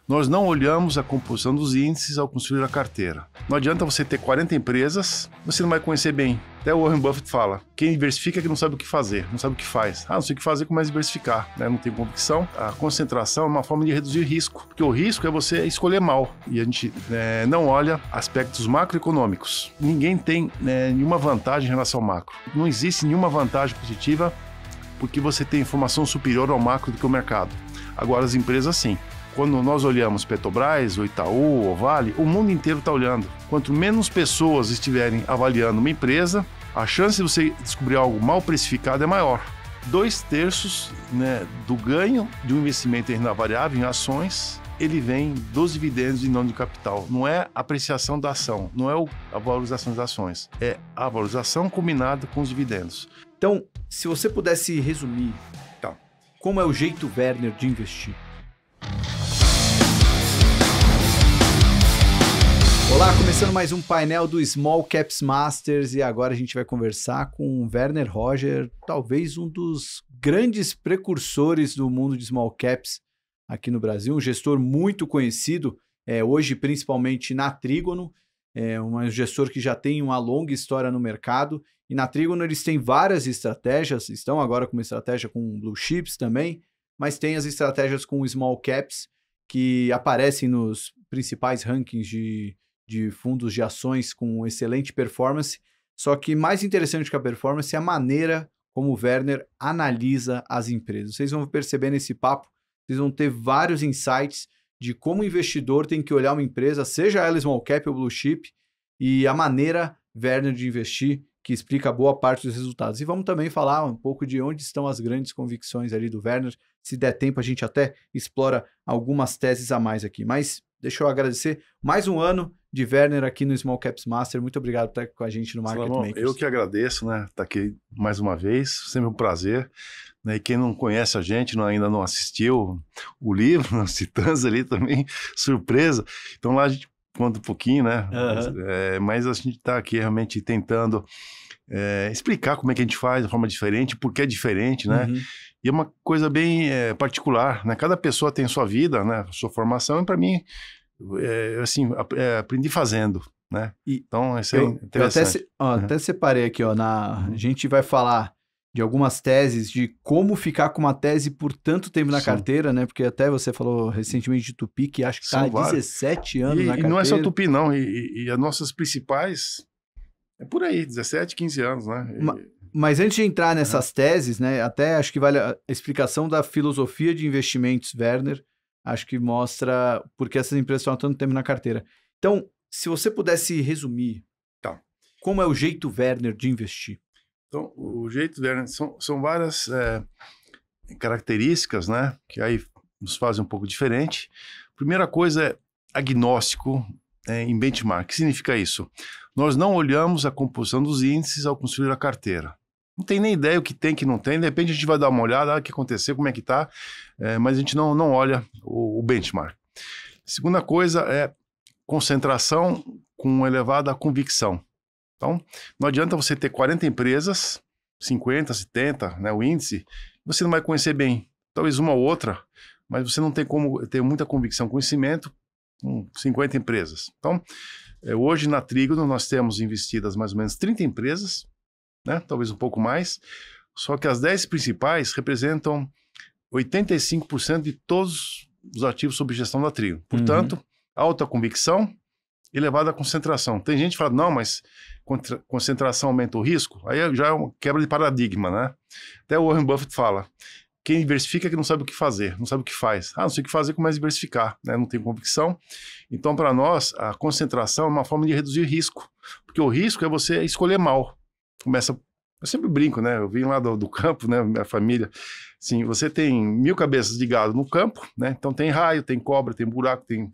Nós não olhamos a composição dos índices ao construir a carteira. Não adianta você ter 40 empresas, você não vai conhecer bem. Até o Warren Buffett fala, quem diversifica é que não sabe o que fazer, não sabe o que faz. Não sei o que fazer, começa a diversificar, né? Não tem convicção. A concentração é uma forma de reduzir risco, porque o risco é você escolher mal. E a gente não olha aspectos macroeconômicos. Ninguém tem nenhuma vantagem em relação ao macro. Não existe nenhuma vantagem positiva porque você tem informação superior ao macro do que o mercado. Agora as empresas sim. Quando nós olhamos Petrobras, o Itaú, o Vale, o mundo inteiro está olhando. Quanto menos pessoas estiverem avaliando uma empresa, a chance de você descobrir algo mal precificado é maior. 2/3 do ganho de um investimento em renda variável, em ações, ele vem dos dividendos e não do capital. Não é a apreciação da ação, não é a valorização das ações, é a valorização combinada com os dividendos. Então, se você pudesse resumir, como é o jeito Werner de investir? Olá, começando mais um painel do Small Caps Masters e agora a gente vai conversar com o Werner Roger, talvez um dos grandes precursores do mundo de Small Caps aqui no Brasil, um gestor muito conhecido, hoje principalmente na Trígono, um gestor que já tem uma longa história no mercado e na Trígono eles têm várias estratégias, estão agora com uma estratégia com Blue Chips também, mas tem as estratégias com Small Caps que aparecem nos principais rankings de fundos de ações com excelente performance, só que mais interessante que a performance é a maneira como o Werner analisa as empresas. Vocês vão perceber nesse papo, vocês vão ter vários insights de como o investidor tem que olhar uma empresa, seja ela small cap ou blue chip, e a maneira Werner de investir, que explica boa parte dos resultados. E vamos também falar um pouco de onde estão as grandes convicções ali do Werner. Se der tempo, a gente até explora algumas teses a mais aqui. Mas deixa eu agradecer mais um ano de Werner aqui no Small Caps Master. Muito obrigado por estar com a gente no Market Makers. Eu que agradeço, né? Estar aqui mais uma vez, sempre um prazer. Né? E quem não conhece a gente, ainda não assistiu o livro, os Titãs ali também, surpresa. Então lá a gente conta um pouquinho, né? Mas a gente está aqui realmente tentando explicar como é que a gente faz de forma diferente, por que é diferente, né? E é uma coisa bem particular, né? Cada pessoa tem sua vida, né? Sua formação, e para mim, aprendi fazendo, né? Então, isso é interessante. Eu até separei aqui, a gente vai falar de algumas teses, de como ficar com uma tese por tanto tempo na carteira, né? Porque até você falou recentemente de Tupi, que acho que está há 17 anos na carteira. E não é só Tupi, não. E as nossas principais, é por aí, 17, 15 anos, né? Mas antes de entrar nessas teses, né? Até acho que vale a explicação da filosofia de investimentos Werner, acho que mostra por que essas empresas estão há tanto tempo na carteira. Então, se você pudesse resumir, como é o jeito Werner de investir? Então, o jeito Werner são várias características, né, que aí nos fazem um pouco diferente. Primeira coisa é agnóstico em benchmark. O que significa isso? Nós não olhamos a composição dos índices ao construir a carteira. Não tem nem ideia o que tem, que não tem. De repente a gente vai dar uma olhada, o que aconteceu, como é que está, mas a gente não olha o benchmark. Segunda coisa é concentração com elevada convicção. Então, não adianta você ter 40 empresas, 50, 70, né, o índice, você não vai conhecer bem. Talvez uma ou outra, mas você não tem como ter muita convicção, conhecimento com 50 empresas. Então, hoje na Trígono nós temos investidas mais ou menos 30 empresas, né, talvez um pouco mais, só que as 10 principais representam 85% de todos os ativos sob gestão da Trígono. Portanto, alta convicção, elevada concentração. Tem gente que fala, não, mas concentração aumenta o risco? Aí já é uma quebra de paradigma, né? Até o Warren Buffett fala, quem diversifica é que não sabe o que fazer, não sabe o que faz. Não sei o que fazer, começa a diversificar, né? Não tem convicção. Então, para nós, a concentração é uma forma de reduzir risco, porque o risco é você escolher mal. Eu sempre brinco, né? Eu vim lá do campo, né? Minha família, assim, você tem 1000 cabeças de gado no campo, né? Então tem raio, tem cobra, tem buraco, tem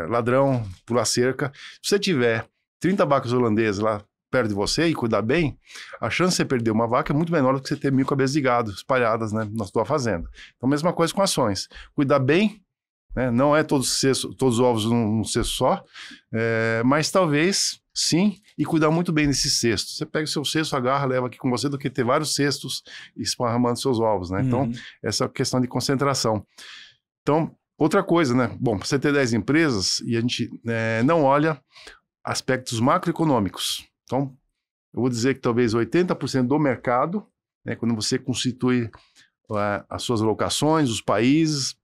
ladrão, pular cerca. Se você tiver 30 vacas holandesas lá perto de você e cuidar bem, a chance de você perder uma vaca é muito menor do que você ter 1000 cabeças de gado espalhadas, né, na sua fazenda. Então, mesma coisa com ações. Cuidar bem, né, não é todos os ovos num cesto só, mas talvez sim, e cuidar muito bem desse cesto. Você pega o seu cesto, agarra, leva aqui com você, do que ter vários cestos esparramando seus ovos, né? Então, essa questão de concentração. Então, Outra coisa, né? Bom, para você ter 10 empresas e a gente não olha aspectos macroeconômicos. Então, eu vou dizer que talvez 80% do mercado, né, quando você constitui as suas alocações, os países,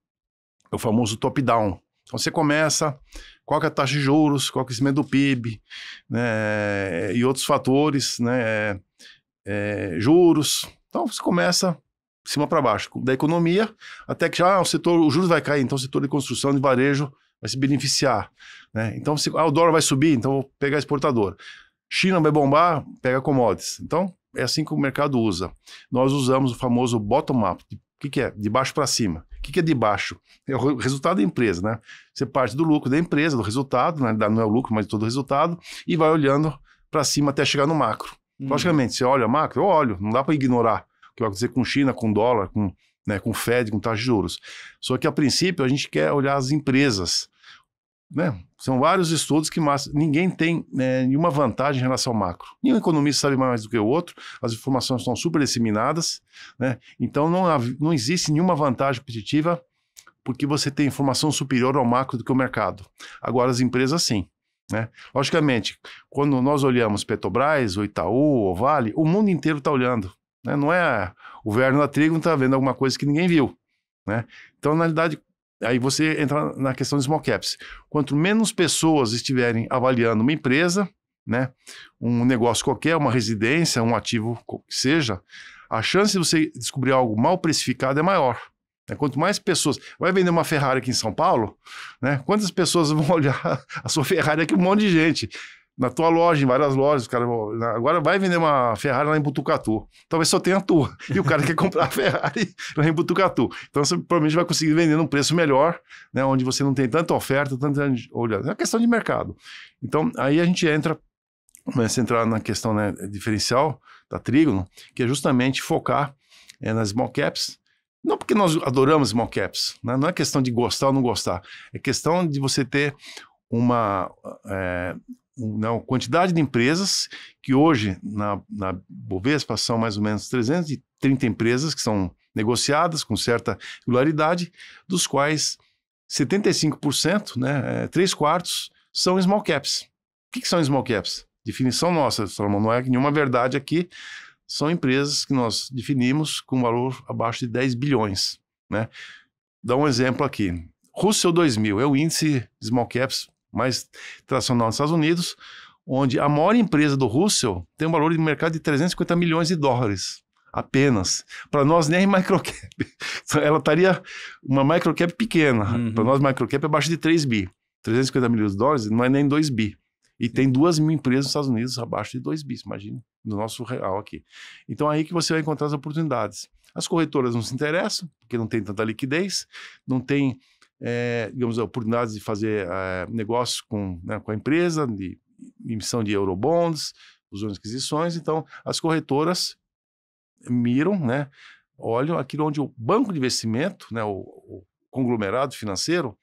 é o famoso top-down. Então, você começa, qual que é a taxa de juros, qual que é o crescimento do PIB, né, e outros fatores, né, juros. Então, você começa de cima para baixo, da economia, até que já os juros vai cair, então o setor de construção de varejo vai se beneficiar, né? Então, o dólar vai subir, então vou pegar a exportadora. China vai bombar, pega commodities. Então, é assim que o mercado usa. Nós usamos o famoso bottom-up. O que é? De baixo para cima. O que é de baixo? É o resultado da empresa, né? Você parte do lucro da empresa, do resultado, né? Não é o lucro, mas todo o resultado, e vai olhando para cima até chegar no macro. Logicamente, você olha macro, eu olho, não dá para ignorar o que vai acontecer com China, com dólar, com Fed, com taxa de juros. Só que, a princípio, a gente quer olhar as empresas, né? São vários estudos que ninguém tem nenhuma vantagem em relação ao macro. Nenhum economista sabe mais do que o outro, as informações estão super disseminadas, né? Então não existe nenhuma vantagem competitiva porque você tem informação superior ao macro do que o mercado. Agora, as empresas, sim. Né? Logicamente, quando nós olhamos Petrobras, o Itaú, o Vale, o mundo inteiro está olhando. Né? Não é o Werner Trigo está vendo alguma coisa que ninguém viu. Né? Então, na realidade, aí você entra na questão de small caps. Quanto menos pessoas estiverem avaliando uma empresa, né, um negócio qualquer, uma residência, um ativo que seja, a chance de você descobrir algo mal precificado é maior. Né? Quanto mais pessoas... Vai vender uma Ferrari aqui em São Paulo, né? Quantas pessoas vão olhar a sua Ferrari aqui? Um monte de gente. Na tua loja, em várias lojas, cara, agora vai vender uma Ferrari lá em Botucatu. Talvez só tenha a tua. E o cara quer comprar a Ferrari lá em Botucatu. Então você provavelmente vai conseguir vender num preço melhor, né, onde você não tem tanta oferta, tanta olha, é uma questão de mercado. Então aí a gente começa a entrar na questão, né, diferencial da Trígono, que é justamente focar nas small caps. Não porque nós adoramos small caps, né? Não é questão de gostar ou não gostar. É questão de você ter uma quantidade de empresas que hoje na Bovespa são mais ou menos 330 empresas que são negociadas com certa regularidade, dos quais 75%, né, 3/4, são small caps. O que são small caps? Definição nossa, Salomão, não é nenhuma verdade aqui, são empresas que nós definimos com valor abaixo de 10 bilhões. Né? Dá um exemplo aqui. Russell 2000 é o índice de small caps mais tradicional nos Estados Unidos, onde a maior empresa do Russell tem um valor de mercado de 350 milhões de dólares, apenas. Para nós, nem microcap. Ela estaria uma microcap pequena. Para nós, microcap é abaixo de 3 bi. 350 milhões de dólares não é nem 2 bi. E tem 2.000 empresas nos Estados Unidos abaixo de 2 bi, imagina, no nosso real aqui. Então, aí que você vai encontrar as oportunidades. As corretoras não se interessam, porque não tem tanta liquidez, não tem... digamos, oportunidades de fazer negócios com a empresa, de emissão de eurobonds, fusões e aquisições. Então, as corretoras miram, né, olham aquilo onde o banco de investimento, né, o conglomerado financeiro,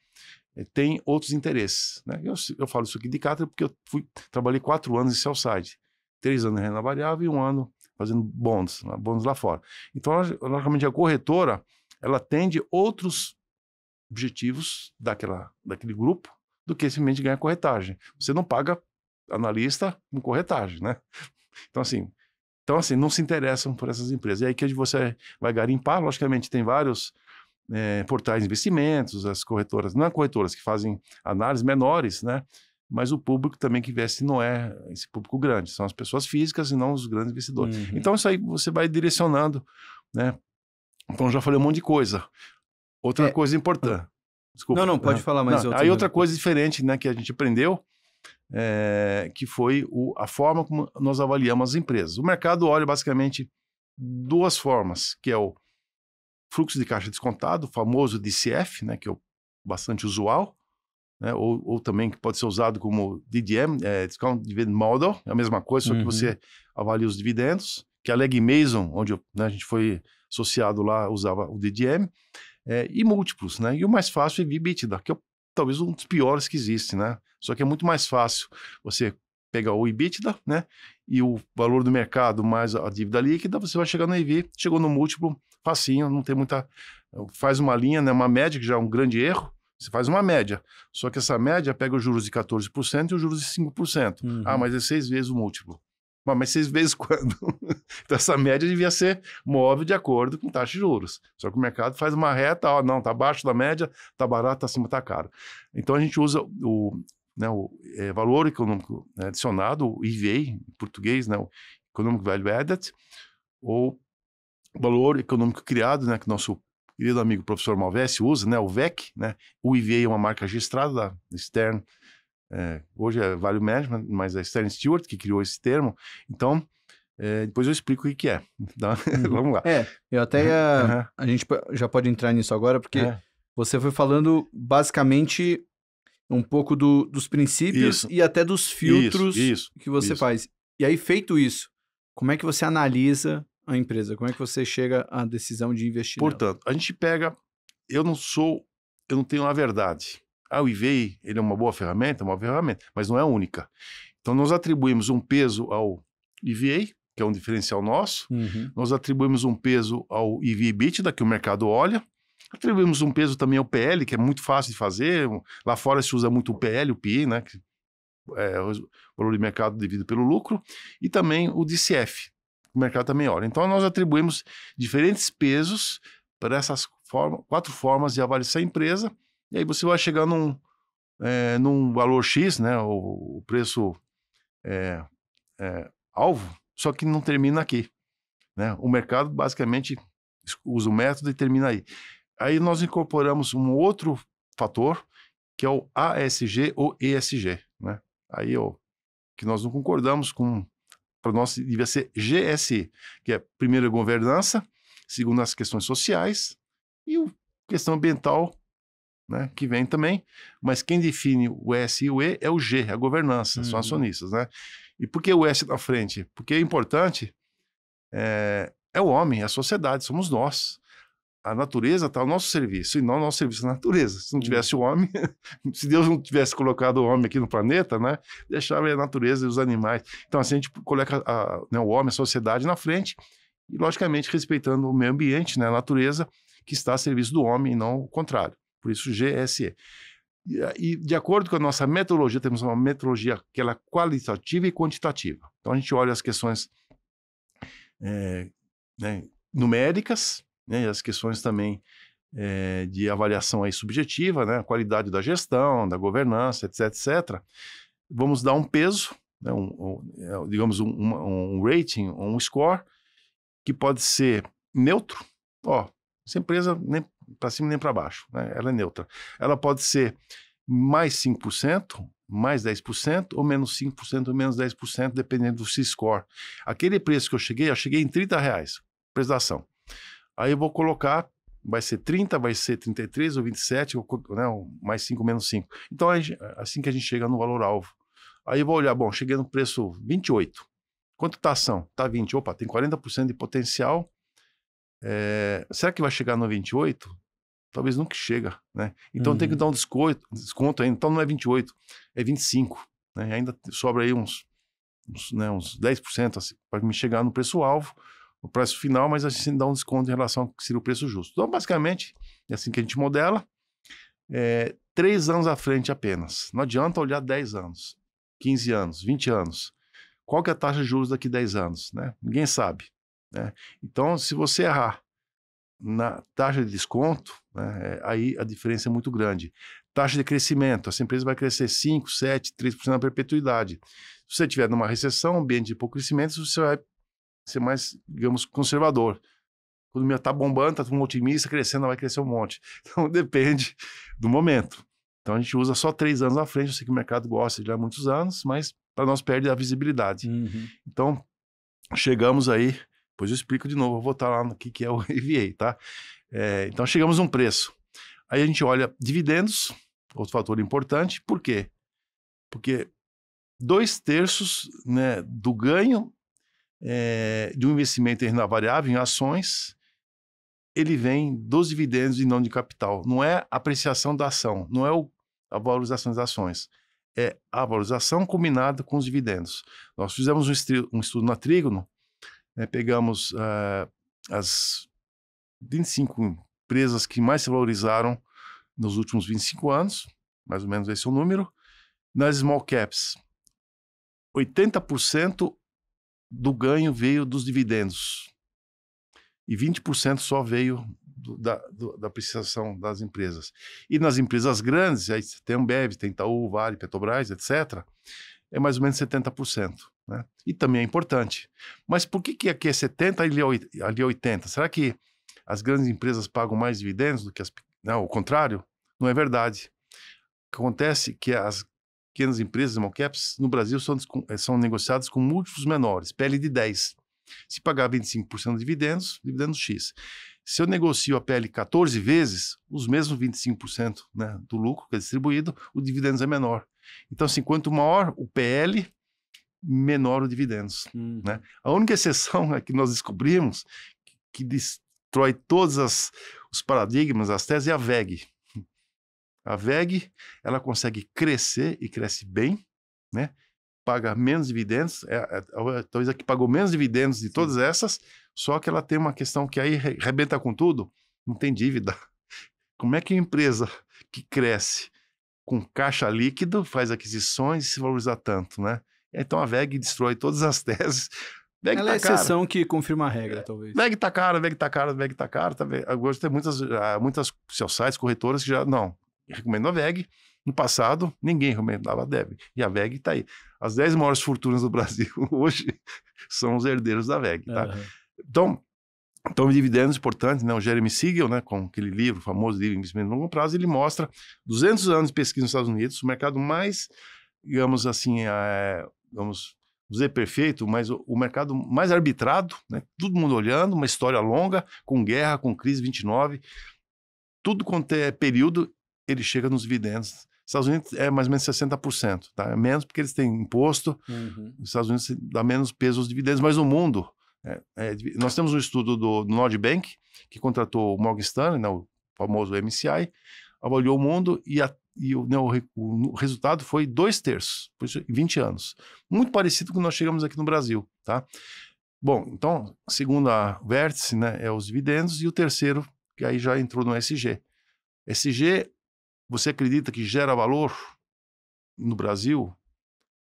tem outros interesses. Né? Eu falo isso aqui de cátedra porque eu trabalhei 4 anos em sell side, 3 anos em renda variável e 1 ano fazendo bonds lá fora. Então, logicamente, a corretora, ela atende outros objetivos daquele grupo do que simplesmente ganhar corretagem. Você não paga analista com corretagem, né? Então, assim, não se interessam por essas empresas. E aí que você vai garimpar, logicamente, tem vários portais de investimentos, as corretoras, não é corretoras que fazem análises menores, né? Mas o público também que investe não é esse público grande, são as pessoas físicas e não os grandes investidores. Então, isso aí você vai direcionando, né? Então, já falei um monte de coisa. Outra coisa importante. Desculpa. Não, pode falar mais outra. Aí outra coisa diferente, né, que a gente aprendeu, que foi a forma como nós avaliamos as empresas. O mercado olha basicamente 2 formas, que é o fluxo de caixa descontado, o famoso DCF, né, que é bastante usual, né, ou também que pode ser usado como DDM, Discount Dividend Model, é a mesma coisa, só que você avalia os dividendos, que a Legg Mason, onde a gente foi associado lá, usava o DDM, e múltiplos, né? E o mais fácil é EBITDA, que é talvez um dos piores que existe, né? Só que é muito mais fácil você pegar o EBITDA, né? E o valor do mercado mais a dívida líquida, você vai chegar no EV, chegou no múltiplo, facinho, não tem muita... Faz uma linha, né? Uma média, que já é um grande erro, Você faz uma média. Só que essa média pega os juros de 14% e os juros de 5%. Ah, mas é 6 vezes o múltiplo. Mas 6 vezes quando? Então essa média devia ser móvel de acordo com taxa de juros. Só que o mercado faz uma reta, ó, não, está abaixo da média, está barato, está acima, está caro. Então a gente usa o valor econômico adicionado, o EVA, em português, né, o Economic Value Added, ou valor econômico criado, né, que nosso querido amigo professor Malvesi usa, né, o VEC, né, o EVA é uma marca registrada da Stern, hoje é Value Management, mas é Stern Stewart que criou esse termo. Então, depois eu explico o que é. Vamos lá. Eu até a gente já pode entrar nisso agora, porque você foi falando basicamente um pouco dos princípios e até dos filtros que você faz. E aí, feito isso, como é que você analisa a empresa? Como é que você chega à decisão de investir Portanto, a gente pega... Eu não tenho a verdade. O EVA, ele é uma boa ferramenta, mas não é a única. Então, nós atribuímos um peso ao EVA, que é um diferencial nosso. Nós atribuímos um peso ao EV/EBITDA, que o mercado olha. Atribuímos um peso também ao PL, que é muito fácil de fazer. Lá fora se usa muito o PL, o PI, né? Que é o valor de mercado dividido pelo lucro. E também o DCF, o mercado também olha. Então, nós atribuímos diferentes pesos para essas 4 formas de avaliar a empresa. E aí você vai chegar num valor X, né? O preço alvo, só que não termina aqui, né? O mercado basicamente usa o método e termina aí. Aí nós incorporamos um outro fator, que é o ASG ou ESG, né? Aí, que nós não concordamos com, para nós devia ser GSI, que é primeiro a governança, segundo as questões sociais e a questão ambiental, né, que vem também, mas quem define o S e o E é o G, a governança, são acionistas, né? E por que o S na frente? Porque é importante, é o homem, a sociedade, somos nós. A natureza está ao nosso serviço, e não o nosso serviço à natureza. Se não tivesse o homem, se Deus não tivesse colocado o homem aqui no planeta, né, deixava a natureza e os animais. Então, assim, a gente coloca o homem, a sociedade na frente, e, logicamente, respeitando o meio ambiente, né, a natureza, que está a serviço do homem, e não o contrário. Por isso, GSE. E de acordo com a nossa metodologia, temos uma metodologia que ela é qualitativa e quantitativa. Então, a gente olha as questões numéricas, né, e as questões também de avaliação aí subjetiva, né, a qualidade da gestão, da governança, etc, etc. Vamos dar um peso, né, digamos um rating, um score, que pode ser neutro. Essa empresa nem para cima nem para baixo, né, ela é neutra. Ela pode ser mais 5%, mais 10%, ou menos 5%, ou menos 10%, dependendo do C-score. Aquele preço que eu cheguei em R$30, preço da ação. Aí eu vou colocar, vai ser 30, vai ser 33 ou 27, né, mais 5, menos 5. Então, assim que a gente chega no valor-alvo. Aí eu vou olhar, bom, cheguei no preço 28. Quanto está a ação? Está 20. Opa, tem 40% de potencial. Será que vai chegar no 28? Talvez nunca chega, né? Então tem que dar um desconto ainda. Então não é 28, é 25. Né? Ainda sobra aí uns 10% assim, para me chegar no preço-alvo, o preço final, mas a gente dá um desconto em relação ao que seria o preço justo. Então, basicamente, é assim que a gente modela. 3 anos à frente apenas. Não adianta olhar 10 anos, 15 anos, 20 anos. Qual que é a taxa de juros daqui a 10 anos? Né? Ninguém sabe. Né? Então, se você errar na taxa de desconto, né, aí a diferença é muito grande. Taxa de crescimento, essa empresa vai crescer 5, 7, 3% na perpetuidade. Se você estiver numa recessão, ambiente de pouco crescimento, você vai ser mais, digamos, conservador. Quando o mercado está bombando, está um otimista, crescendo, vai crescer um monte. Então, depende do momento. Então, a gente usa só 3 anos à frente. Eu sei que o mercado gosta de há muitos anos, mas para nós perde a visibilidade. Então, chegamos aí, depois eu explico de novo, eu vou voltar lá no que é o EVA, tá? Então, chegamos num preço. Aí a gente olha dividendos, outro fator importante. Por quê? Porque 2/3, né, do ganho de um investimento em renda variável, em ações, ele vem dos dividendos e não de capital. Não é a apreciação da ação, não é a valorização das ações. É a valorização combinada com os dividendos. Nós fizemos um estudo na Trígono, né, pegamos as 25 empresas que mais se valorizaram nos últimos 25 anos, mais ou menos esse é o número. Nas small caps, 80% do ganho veio dos dividendos e 20% só veio da apreciação das empresas. E nas empresas grandes, aí tem Ambev, tem Itaú, Vale, Petrobras, etc., é mais ou menos 70%. Né? E também é importante. Mas por que aqui é 70% e ali é 80%? Será que as grandes empresas pagam mais dividendos do que as... Não, o contrário, não é verdade. O que acontece é que as pequenas empresas, small caps, no Brasil são negociadas com múltiplos menores, PL de 10. Se pagar 25% de dividendos, dividendos X. Se eu negocio a PL 14 vezes, os mesmos 25%, né, do lucro que é distribuído, o dividendos é menor. Então, assim, quanto maior o PL, menor o dividendos. Né? A única exceção é que nós descobrimos que destrói todos os paradigmas, as teses, é a VEG. A VEG, ela consegue crescer e cresce bem, né? Paga menos dividendos, talvez a que pagou menos dividendos de todas essas, só que ela tem uma questão que aí rebenta com tudo, não tem dívida. Como é que a empresa que cresce com caixa líquido faz aquisições e se valoriza tanto, né? Então a VEG destrói todas as teses. VEG ela tá é a exceção que confirma a regra, talvez. VEG tá cara, VEG tá cara, VEG tá cara. Agora tem muitas sites, corretoras que já, não, recomendo a VEG. No passado, ninguém recomendava a VEG. E a VEG está aí. As 10 maiores fortunas do Brasil hoje são os herdeiros da VEG. Tá? Então, dividendos importantes, né? O Jeremy Siegel, né, com aquele livro, famoso livro Investimento de Longo Prazo, ele mostra 200 anos de pesquisa nos Estados Unidos, o mercado mais, digamos assim, vamos dizer perfeito, mas o mercado mais arbitrado, né? Todo mundo olhando, uma história longa, com guerra, com crise 29, tudo quanto é período, ele chega nos dividendos. Estados Unidos é mais ou menos 60%, tá? É menos porque eles têm imposto, os Estados Unidos dá menos peso aos dividendos, mas no mundo, nós temos um estudo do Nord Bank, que contratou o Morgan Stanley, né, o famoso MCI, avaliou o mundo e o resultado foi 2/3, por isso, em 20 anos. Muito parecido com o que nós chegamos aqui no Brasil, tá? Bom, então, a segunda vértice, né, é os dividendos, e o terceiro, que aí já entrou no SG. SG, você acredita que gera valor no Brasil?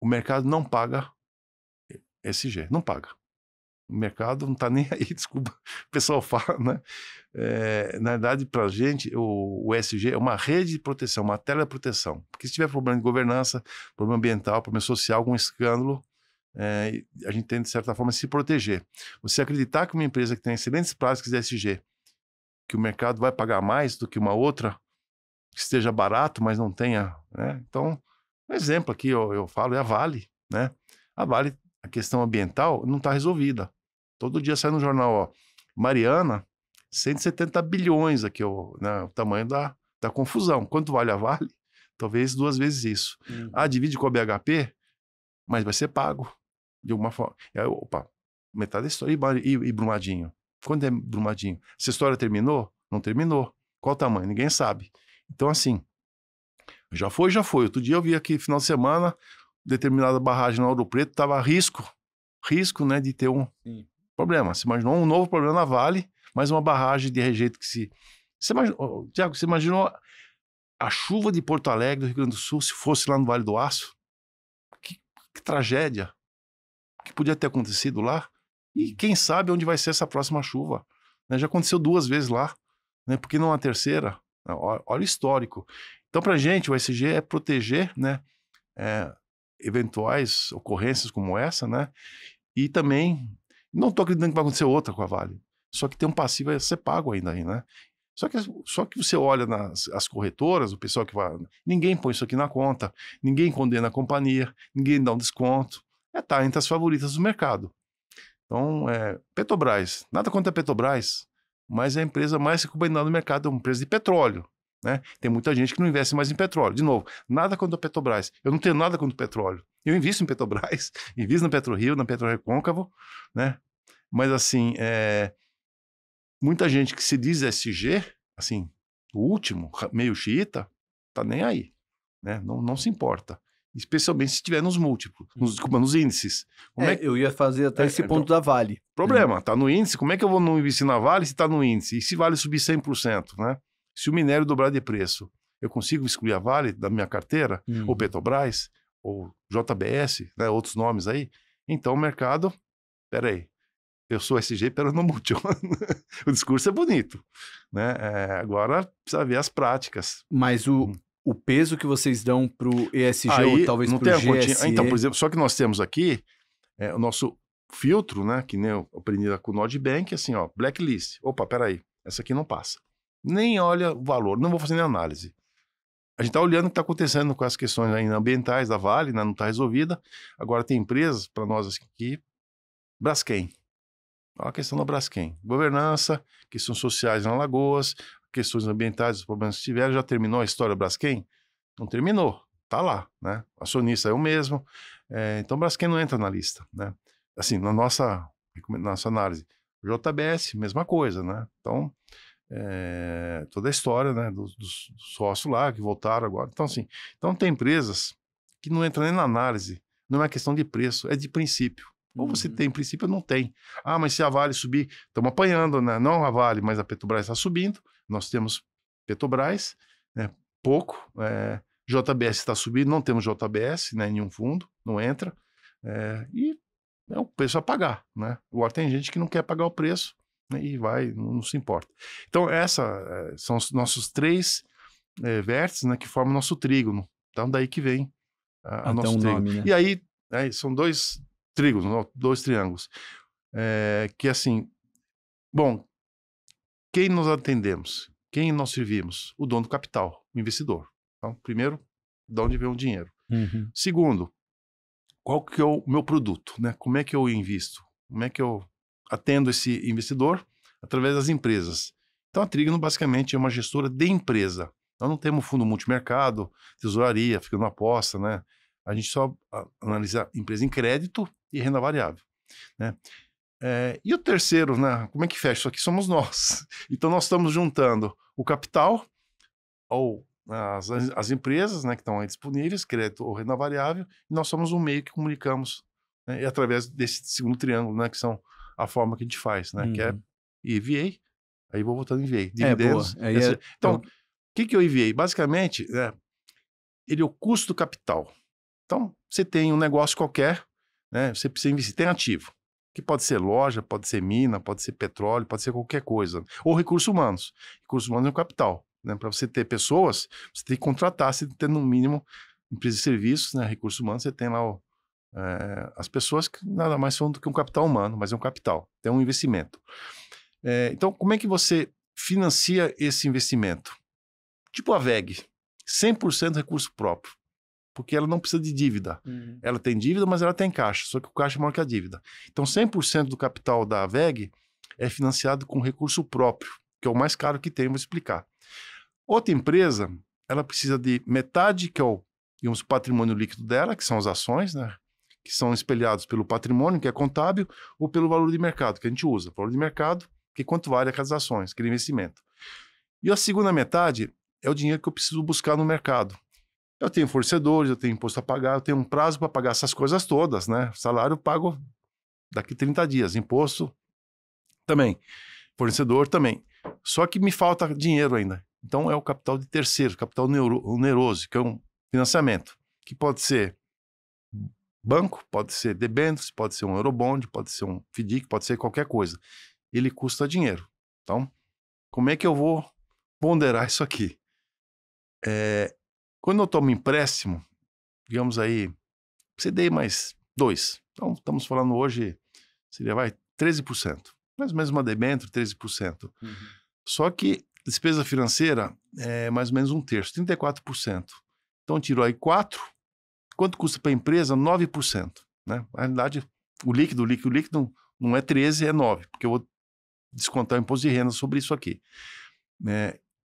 O mercado não paga SG, não paga. O mercado não está nem aí, desculpa, o pessoal fala, né? Na verdade, para a gente, o SG é uma rede de proteção, uma tela de proteção. Porque se tiver problema de governança, problema ambiental, problema social, algum escândalo, a gente tem, de certa forma, se proteger. Você acreditar que uma empresa que tem excelentes práticas de SG, que o mercado vai pagar mais do que uma outra, que esteja barato, mas não tenha, né? Então, um exemplo aqui eu falo é a Vale, né? A Vale, a questão ambiental não está resolvida. Todo dia sai no jornal, ó, Mariana, 170 bilhões aqui, né, o tamanho da confusão. Quanto vale a Vale? Talvez 2 vezes isso. Divide com a BHP, mas vai ser pago de alguma forma. Opa, metade da história. E Brumadinho? Quando é Brumadinho? Essa história terminou? Não terminou. Qual o tamanho? Ninguém sabe. Então, assim, já foi. Outro dia eu vi aqui, final de semana, determinada barragem na Ouro Preto estava risco, né, de ter um problema. Você imaginou um novo problema na Vale, mais uma barragem de rejeito que se... Tiago, você imaginou a chuva de Porto Alegre, do Rio Grande do Sul, se fosse lá no Vale do Aço? Que tragédia que podia ter acontecido lá. E quem sabe onde vai ser essa próxima chuva. Né? Já aconteceu 2 vezes lá, né? Por que não a terceira? Olha o histórico. Então, para a gente, o ESG é proteger, né, eventuais ocorrências como essa, né? E também, não estou acreditando que vai acontecer outra com a Vale, só que tem um passivo a ser pago ainda aí, né? Só que você olha as corretoras, o pessoal que vai... Ninguém põe isso aqui na conta, ninguém condena a companhia, ninguém dá um desconto. Tá entre as favoritas do mercado. Então, Petrobras, nada contra a Petrobras, mas é a empresa mais recomendada no mercado, é uma empresa de petróleo, né? Tem muita gente que não investe mais em petróleo. De novo, nada contra a Petrobras. Eu não tenho nada contra o petróleo. Eu invisto em Petrobras, invisto na PetroRio, na PetroRecôncavo, né? Mas, assim, muita gente que se diz SG, assim, o último, meio xiita, tá nem aí, né? Não se importa. Especialmente se estiver nos múltiplos, nos índices. Eu ia fazer até esse ponto da Vale. Problema, tá no índice, como é que eu vou não investir na Vale se tá no índice? E se Vale subir 100%, né? Se o minério dobrar de preço, eu consigo excluir a Vale da minha carteira, ou Petrobras, ou JBS, né, outros nomes aí, então o mercado, peraí, eu sou SG peronomútil. O discurso é bonito, né? Agora precisa ver as práticas. Mas o peso que vocês dão para o ESG aí, ou talvez não para o tem a GSE... Então, por exemplo, só que nós temos aqui o nosso filtro, né? Que nem eu aprendi com o Nordbank, assim, ó, blacklist. Opa, peraí, essa aqui não passa. Nem olha o valor, não vou fazer nem análise. A gente está olhando o que está acontecendo com as questões ainda ambientais da Vale, né, não está resolvida. Agora tem empresas, para nós aqui, Braskem. Olha a questão da Braskem. Governança, questões sociais na Alagoas, questões ambientais, os problemas que tiveram. Já terminou a história da Braskem? Não terminou. Está lá, né? O acionista é o mesmo. Então, Braskem não entra na lista, né? Assim, na nossa análise. JBS, mesma coisa, né? Então, toda a história, né, dos sócios lá que voltaram agora. Então, assim, tem empresas que não entram nem na análise, não é uma questão de preço, é de princípio. Ou você tem princípio ou não tem. Ah, mas se a Vale subir, estamos apanhando, né? Não a Vale, mas a Petrobras está subindo. Nós temos Petrobras, né, pouco. JBS está subindo, não temos JBS, né, em nenhum fundo, não entra. E é o preço a pagar, né? Agora tem gente que não quer pagar o preço, né, e vai, não se importa. Então, são os nossos 3 vértices, né, que formam o nosso trígono. Então, daí que vem a nosso trígono. Nome, né? E aí, são 2 trígonos, 2 triângulos. Que assim, bom, quem nós atendemos? Quem nós servimos? O dono do capital, o investidor. Então, primeiro, de onde vem o dinheiro. Segundo, qual que é o meu produto, né? Como é que eu invisto? Como é que eu atendo esse investidor? Através das empresas. Então, a Trígono basicamente é uma gestora de empresa. Nós não temos fundo multimercado, tesouraria, ficando aposta, né? A gente só analisa empresa em crédito e renda variável, né? E o terceiro, né? Como é que fecha? Isso aqui somos nós. Então, nós estamos juntando o capital ou as empresas, né, que estão aí disponíveis, crédito ou renda variável, e nós somos um meio que comunicamos, né, e através desse segundo triângulo, né, que são a forma que a gente faz, né, que é EVA, aí vou voltando em EVA, dividendos. Então, o que é o EVA? Basicamente, ele é o custo do capital. Então, você tem um negócio qualquer, né, você precisa investir, tem ativo, que pode ser loja, pode ser mina, pode ser petróleo, pode ser qualquer coisa, ou recursos humanos. Recursos humanos é o capital. Né, para você ter pessoas, você tem que contratar, você tem que ter no mínimo empresas de serviços, né, recursos humanos, você tem lá as pessoas que nada mais são do que um capital humano, mas é um capital, tem um investimento. Então, como é que você financia esse investimento? Tipo a VEG, 100% recurso próprio, porque ela não precisa de dívida. Ela tem dívida, mas ela tem caixa, só que o caixa é maior que a dívida. Então, 100% do capital da VEG é financiado com recurso próprio, que é o mais caro que tem, vou explicar. Outra empresa, ela precisa de metade, que é o patrimônio líquido dela, que são as ações, né, que são espelhados pelo patrimônio, que é contábil, ou pelo valor de mercado, que a gente usa. Valor de mercado, que é quanto vale aquelas ações, aquele investimento. E a segunda metade é o dinheiro que eu preciso buscar no mercado. Eu tenho fornecedores, eu tenho imposto a pagar, eu tenho um prazo para pagar essas coisas todas, né? Salário eu pago daqui 30 dias, imposto também, fornecedor também. Só que me falta dinheiro ainda. Então, é o capital de terceiro, capital oneroso, que é um financiamento, que pode ser banco, pode ser debêntures, pode ser um eurobond, pode ser um FDIC, pode ser qualquer coisa. Ele custa dinheiro. Então, como é que eu vou ponderar isso aqui? Quando eu tomo empréstimo, digamos aí, CDI mais 2. Então, estamos falando hoje, seria, 13%. Mais ou menos uma debênture, 13%. Só que despesa financeira é mais ou menos 1/3, 34%. Então, tirou aí 4%. Quanto custa para a empresa? 9%. Né? Na realidade, o líquido não é 13%, é 9%, porque eu vou descontar o imposto de renda sobre isso aqui.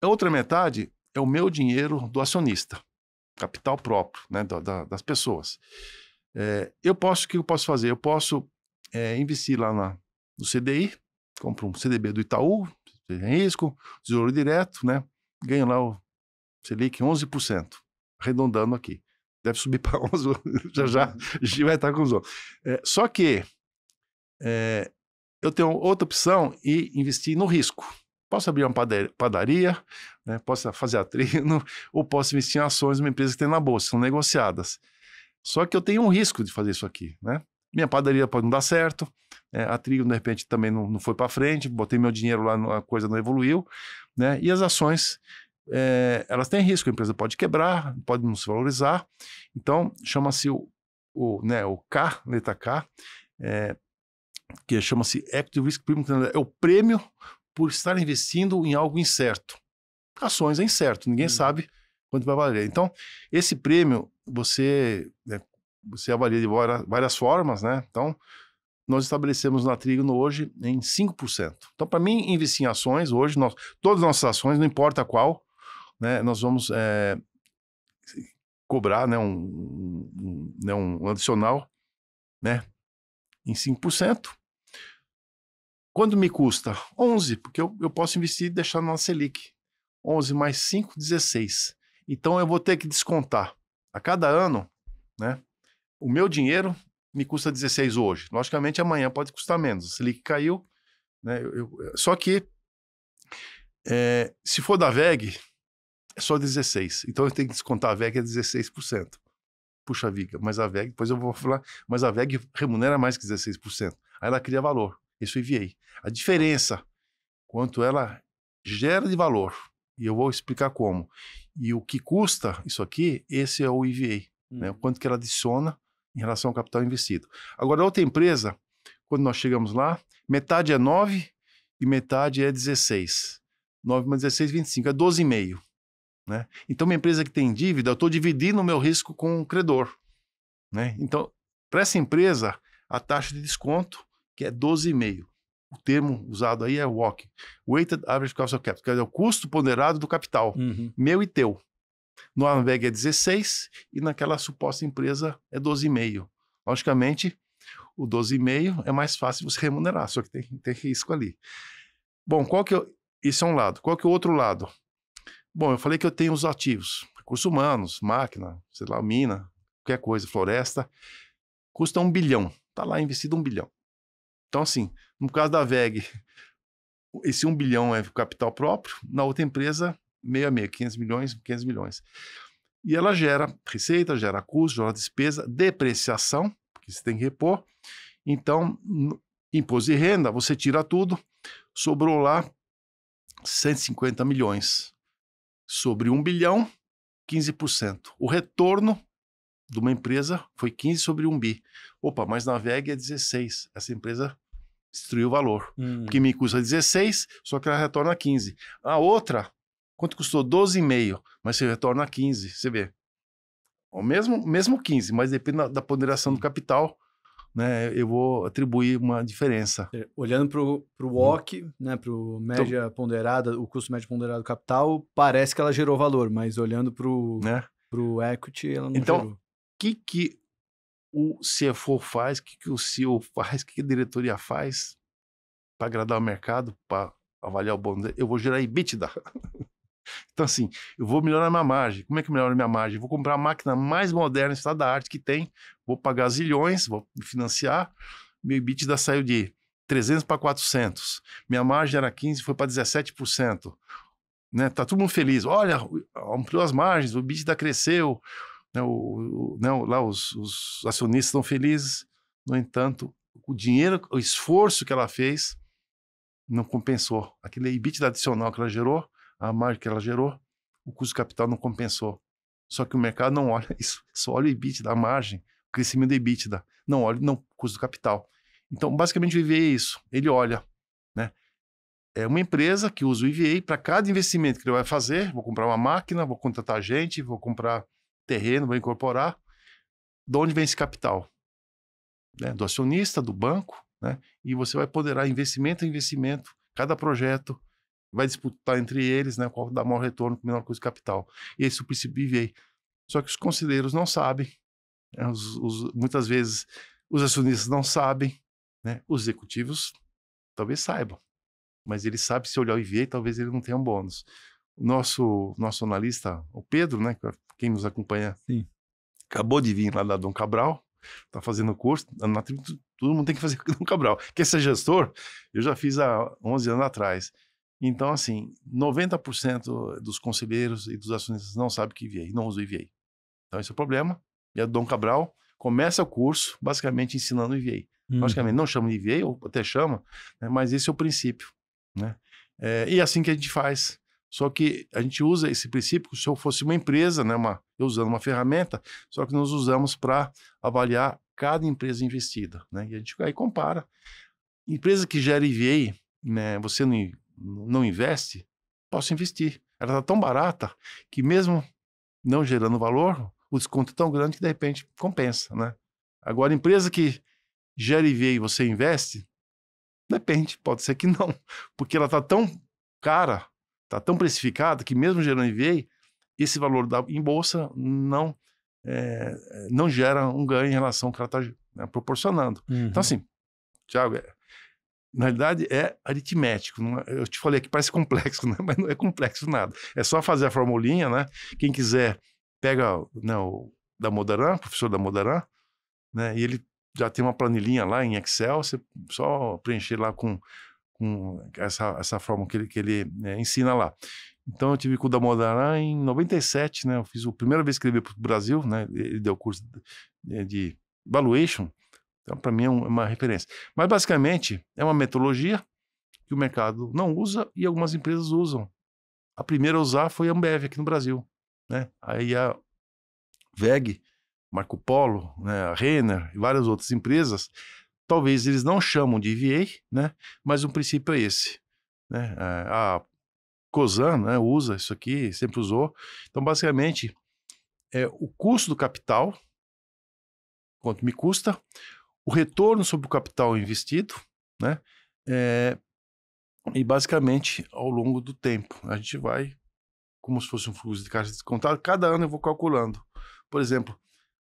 A outra metade é o meu dinheiro do acionista, capital próprio, né, das pessoas. O que eu posso fazer? Eu posso investir lá no CDI, compro um CDB do Itaú, sem risco, tesouro direto, né? Ganho lá o Selic 11%, arredondando aqui. Deve subir para 11%, já vai estar com os 11%. Só que eu tenho outra opção e investir no risco. Posso abrir uma padaria, né? Posso fazer a trigo, ou posso investir em ações de uma empresa que tem na bolsa, são negociadas. Só que eu tenho um risco de fazer isso aqui, né? Minha padaria pode não dar certo, a trigo, de repente, também não foi para frente, botei meu dinheiro lá, a coisa não evoluiu, né? E as ações, elas têm risco, a empresa pode quebrar, pode não se valorizar. Então, chama-se o K, letra K, que chama-se Equity Risk Premium, é o prêmio por estar investindo em algo incerto. Ações é incerto, ninguém sabe quanto vai valer. Então, esse prêmio, você avalia de várias formas, né? Então, nós estabelecemos na Trígono hoje em 5%. Então, para mim, investir em ações, hoje, todas as nossas ações, não importa qual, né, nós vamos cobrar, né, um adicional, né, em 5%. Quanto me custa? 11, porque eu posso investir e deixar na Selic. 11 mais 5, 16. Então, eu vou ter que descontar a cada ano, né? O meu dinheiro me custa 16 hoje. Logicamente, amanhã pode custar menos. A Selic caiu, né? Só que, se for da VEG, é só 16. Então, eu tenho que descontar a VEG, é 16%. Puxa vida, mas a VEG, depois eu vou falar, mas a VEG remunera mais que 16%. Aí ela cria valor. Isso eu enviei. A diferença, quanto ela gera de valor, e eu vou explicar como. E o que custa isso aqui, esse é o EVA, né? O quanto que ela adiciona em relação ao capital investido. Agora, outra empresa, quando nós chegamos lá, metade é 9 e metade é 16. 9 mais 16, 25, é 12,5. Né? Então, uma empresa que tem dívida, eu estou dividindo o meu risco com o credor. Né? Então, para essa empresa, a taxa de desconto, que é 12,5. O termo usado aí é WACC, Weighted Average Cost of Capital, que é o custo ponderado do capital, meu e teu. No Amveg é 16 e naquela suposta empresa é 12,5. Logicamente, o 12,5 é mais fácil você remunerar, só que tem risco ali. Bom, isso é um lado. Qual que é o outro lado? Bom, eu falei que eu tenho os ativos, recursos humanos, máquina, sei lá, mina, qualquer coisa, floresta, custa 1 bilhão. Está lá investido 1 bilhão. Então, assim, no caso da VEG, esse 1 bilhão é capital próprio, na outra empresa, meio a meio, 500 milhões. E ela gera receita, gera custo, gera despesa, depreciação, que você tem que repor. Então, imposto de renda, você tira tudo, sobrou lá 150 milhões. Sobre 1 bilhão, 15%. O retorno de uma empresa foi 15 sobre 1 bi. Opa, mas na VEG é 16. Essa empresa destruiu o valor. Porque me custa 16, só que ela retorna 15. A outra, quanto custou? 12,5, mas você retorna 15. Você vê. O mesmo 15, mas depende da ponderação do capital, né, eu vou atribuir uma diferença. Olhando para o WACC, né, para o média ponderada, o custo médio ponderado do capital, parece que ela gerou valor, mas olhando para o equity, ela não gerou. Então, o que o CFO faz, o que o CEO faz, o que a diretoria faz para agradar o mercado, para avaliar o bônus? Eu vou gerar EBITDA. Então, assim, eu vou melhorar minha margem. Como é que eu melhoro minha margem? Eu vou comprar a máquina mais moderna, estado da arte que tem, vou pagar zilhões, vou financiar. Meu EBITDA saiu de 300 para 400. Minha margem era 15, foi para 17%. Né? Tá todo mundo feliz. Olha, ampliou as margens, o EBITDA cresceu. Né? Lá os acionistas estão felizes. No entanto, o dinheiro, o esforço que ela fez não compensou. Aquele EBITDA adicional que ela gerou, a margem que ela gerou, o custo de capital não compensou. Só que o mercado não olha isso, só olha o EBITDA, a margem, o crescimento do EBITDA, não olha o custo do capital. Então, basicamente, o IVA é isso, ele olha, né? É uma empresa que usa o IVA para cada investimento que ele vai fazer, vou comprar uma máquina, vou contratar gente, vou comprar terreno, vou incorporar, de onde vem esse capital? Né? Do acionista, do banco, né? E você vai ponderar investimento a investimento, cada projeto, vai disputar entre eles, né, qual dá maior retorno com menor custo de capital. E esse é o princípio IVA. Só que os conselheiros não sabem, né, muitas vezes os acionistas não sabem, né, os executivos talvez saibam, mas ele sabe se olhar o IVA, talvez ele não tenha um bônus. O nosso analista, o Pedro, né, quem nos acompanha, sim, acabou de vir lá da Dom Cabral, está fazendo o curso, todo mundo tem que fazer Dom Cabral. Quer ser gestor? Eu já fiz há 11 anos atrás. Então, assim, 90% dos conselheiros e dos acionistas não sabem que EVA, não usam EVA. Então, esse é o problema. E a Dom Cabral começa o curso basicamente ensinando EVA. Logicamente, não chama de EVA, ou até chama, né, mas esse é o princípio, né? E é assim que a gente faz. Só que a gente usa esse princípio como se eu fosse uma empresa, né, eu usando uma ferramenta, só que nós usamos para avaliar cada empresa investida, né? E a gente aí compara. Empresa que gera EVA, né, você não investe, posso investir. Ela está tão barata que mesmo não gerando valor, o desconto é tão grande que de repente compensa, né? Agora, empresa que gera EVA e você investe, depende, pode ser que não, porque ela está tão cara, está tão precificada que mesmo gerando EVA, esse valor em bolsa não gera um ganho em relação ao que ela está, né, proporcionando. Então, assim, Thiago, na realidade é aritmético. Eu te falei que parece complexo, né? Mas não é complexo nada. É só fazer a formulinha, né? Quem quiser, pega, né, o da Modaran, professor da Modaran, né? E ele já tem uma planilhinha lá em Excel, você só preencher lá com essa forma que ele ensina lá. Então, eu tive com o da Modaran em 97, né? Eu fiz a primeira vez que ele veio para o Brasil, né? Ele deu curso de valuation. Então, para mim, é uma referência. Mas, basicamente, é uma metodologia que o mercado não usa e algumas empresas usam. A primeira a usar foi a Ambev aqui no Brasil, né? Aí a WEG, Marco Polo, né, a Renner e várias outras empresas, talvez eles não chamam de EVA, né? Mas o princípio é esse, né? A Cosan, né, usa isso aqui, sempre usou. Então, basicamente, o custo do capital, quanto me custa, o retorno sobre o capital investido, né? E basicamente ao longo do tempo a gente vai, como se fosse um fluxo de caixa descontado, cada ano eu vou calculando. Por exemplo,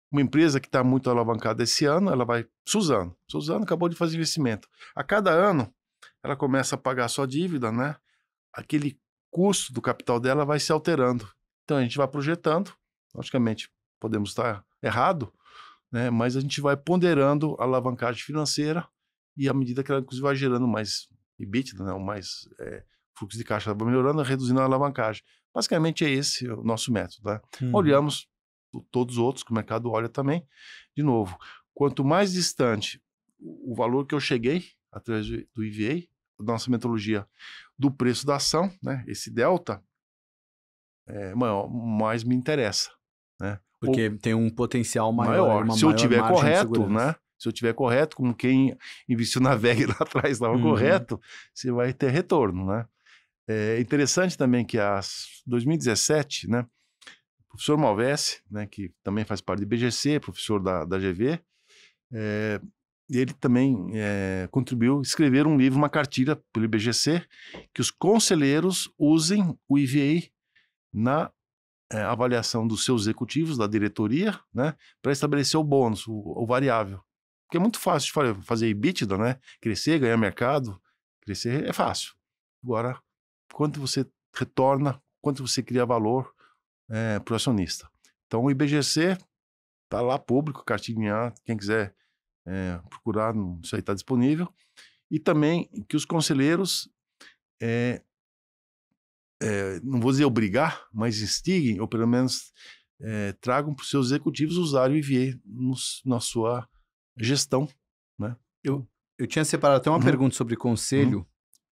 uma empresa que está muito alavancada esse ano, ela vai, Suzano acabou de fazer investimento. A cada ano ela começa a pagar a sua dívida, né? Aquele custo do capital dela vai se alterando. Então a gente vai projetando, logicamente podemos estar errado, né? Mas a gente vai ponderando a alavancagem financeira e à medida que ela inclusive vai gerando mais EBITDA, né? Mais fluxo de caixa vai melhorando, reduzindo a alavancagem. Basicamente é esse o nosso método, né? Olhamos todos os outros que o mercado olha também. De novo, quanto mais distante o valor que eu cheguei através do EVA, da nossa metodologia, do preço da ação, né? Esse delta, mais me interessa, né? Porque tem um potencial maior. Se eu tiver correto, né? Se eu tiver correto, como quem investiu na VEG lá atrás estava correto, você vai ter retorno, né? É interessante também que em 2017, né? O professor Malvese, né? Que também faz parte do IBGC, professor da GV, ele também contribuiu a escrever um livro, uma cartilha pelo IBGC, que os conselheiros usem o EVA na avaliação dos seus executivos, da diretoria, né, para estabelecer o bônus, o variável. Porque é muito fácil de fazer EBITDA, né, crescer, ganhar mercado, crescer é fácil. Agora, quanto você retorna, quanto você cria valor para o acionista. Então, o IBGC está lá público, cartilha, quem quiser procurar, isso aí está disponível. E também que os conselheiros não vou dizer obrigar, mas instiguem, ou pelo menos tragam para os seus executivos usarem o EVA na sua gestão, né? Eu tinha separado até uma pergunta sobre conselho,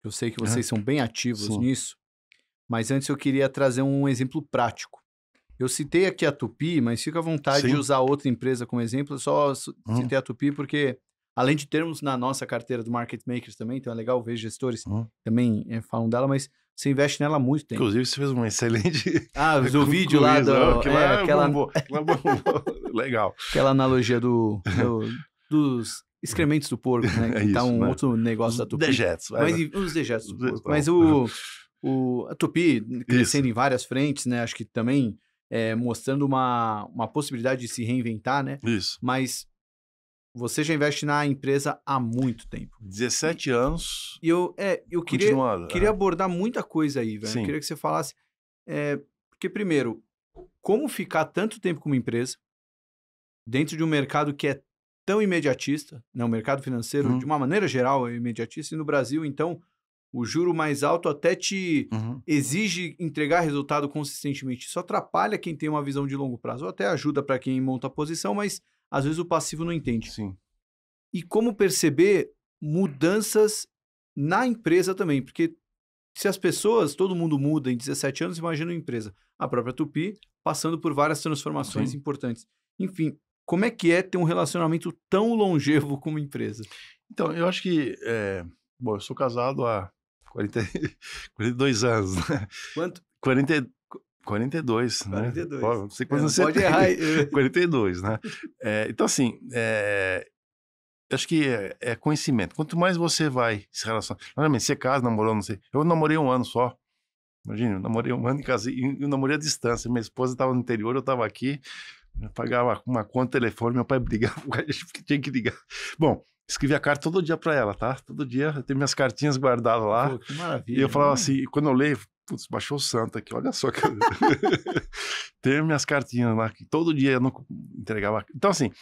eu sei que vocês são bem ativos nisso, mas antes eu queria trazer um exemplo prático. Eu citei aqui a Tupi, mas fica à vontade de usar outra empresa como exemplo, eu só citei a Tupi porque, além de termos na nossa carteira do Market Makers também, então é legal ver gestores também falam dela, mas você investe nela há muito tempo. Inclusive, você fez uma excelente... o vídeo lá do... Legal. Aquela analogia dos excrementos do porco, né? Que tá um outro negócio da Tupi. Dejetos. Os dejetos do porco. Mas a Tupi crescendo em várias frentes, né? Acho que também mostrando uma possibilidade de se reinventar, né? Isso. Mas... Você já investe na empresa há muito tempo. 17 anos. E eu queria abordar muita coisa aí, velho. Eu queria que você falasse. Porque, primeiro, como ficar tanto tempo com uma empresa dentro de um mercado que é tão imediatista, né? O mercado financeiro, de uma maneira geral, é imediatista, e no Brasil, então, o juro mais alto até te exige entregar resultado consistentemente. Isso atrapalha quem tem uma visão de longo prazo, ou até ajuda para quem monta a posição, mas às vezes o passivo não entende. Sim. E como perceber mudanças na empresa também, porque se as pessoas, todo mundo muda em 17 anos, imagina uma empresa, a própria Tupi, passando por várias transformações importantes. Enfim, como é que é ter um relacionamento tão longevo com uma empresa? Então, eu acho que, bom, eu sou casado há 42 anos, né? Quanto? 42, né? 42. Pô, não sei quantos Não pode errar. 42, né? Então, assim, acho que é conhecimento. Quanto mais você vai se relacionar... Normalmente, você casa, namorou, não sei. Eu namorei 1 ano só. Imagina, eu namorei 1 ano e casei. Eu namorei à distância. Minha esposa estava no interior, eu estava aqui. Eu pagava uma conta de telefone, meu pai brigava com a gente porque tinha que ligar. Bom, escrevia carta todo dia para ela, tá? Todo dia eu tenho minhas cartinhas guardadas lá. Pô, que maravilha. E eu falava assim, quando eu leio, putz, baixou o santo aqui, olha só. Tenho minhas cartinhas lá, que todo dia eu não entregava. Então, assim,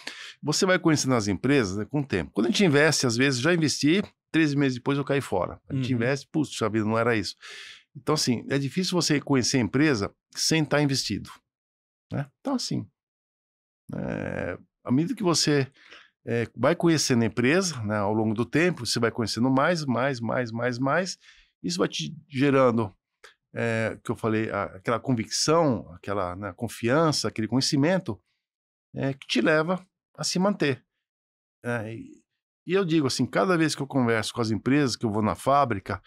você vai conhecendo as empresas, né, com o tempo. Quando a gente investe, às vezes, já investi, 13 meses depois eu caí fora. A gente investe, puxa vida, não era isso. Então, assim, é difícil você conhecer a empresa sem estar investido, né? Então, assim, à medida que você vai conhecendo a empresa, né, ao longo do tempo, você vai conhecendo mais, isso vai te gerando, que eu falei, aquela convicção, aquela, né, confiança, aquele conhecimento, que te leva a se manter. E eu digo assim, cada vez que eu converso com as empresas, que eu vou na fábrica,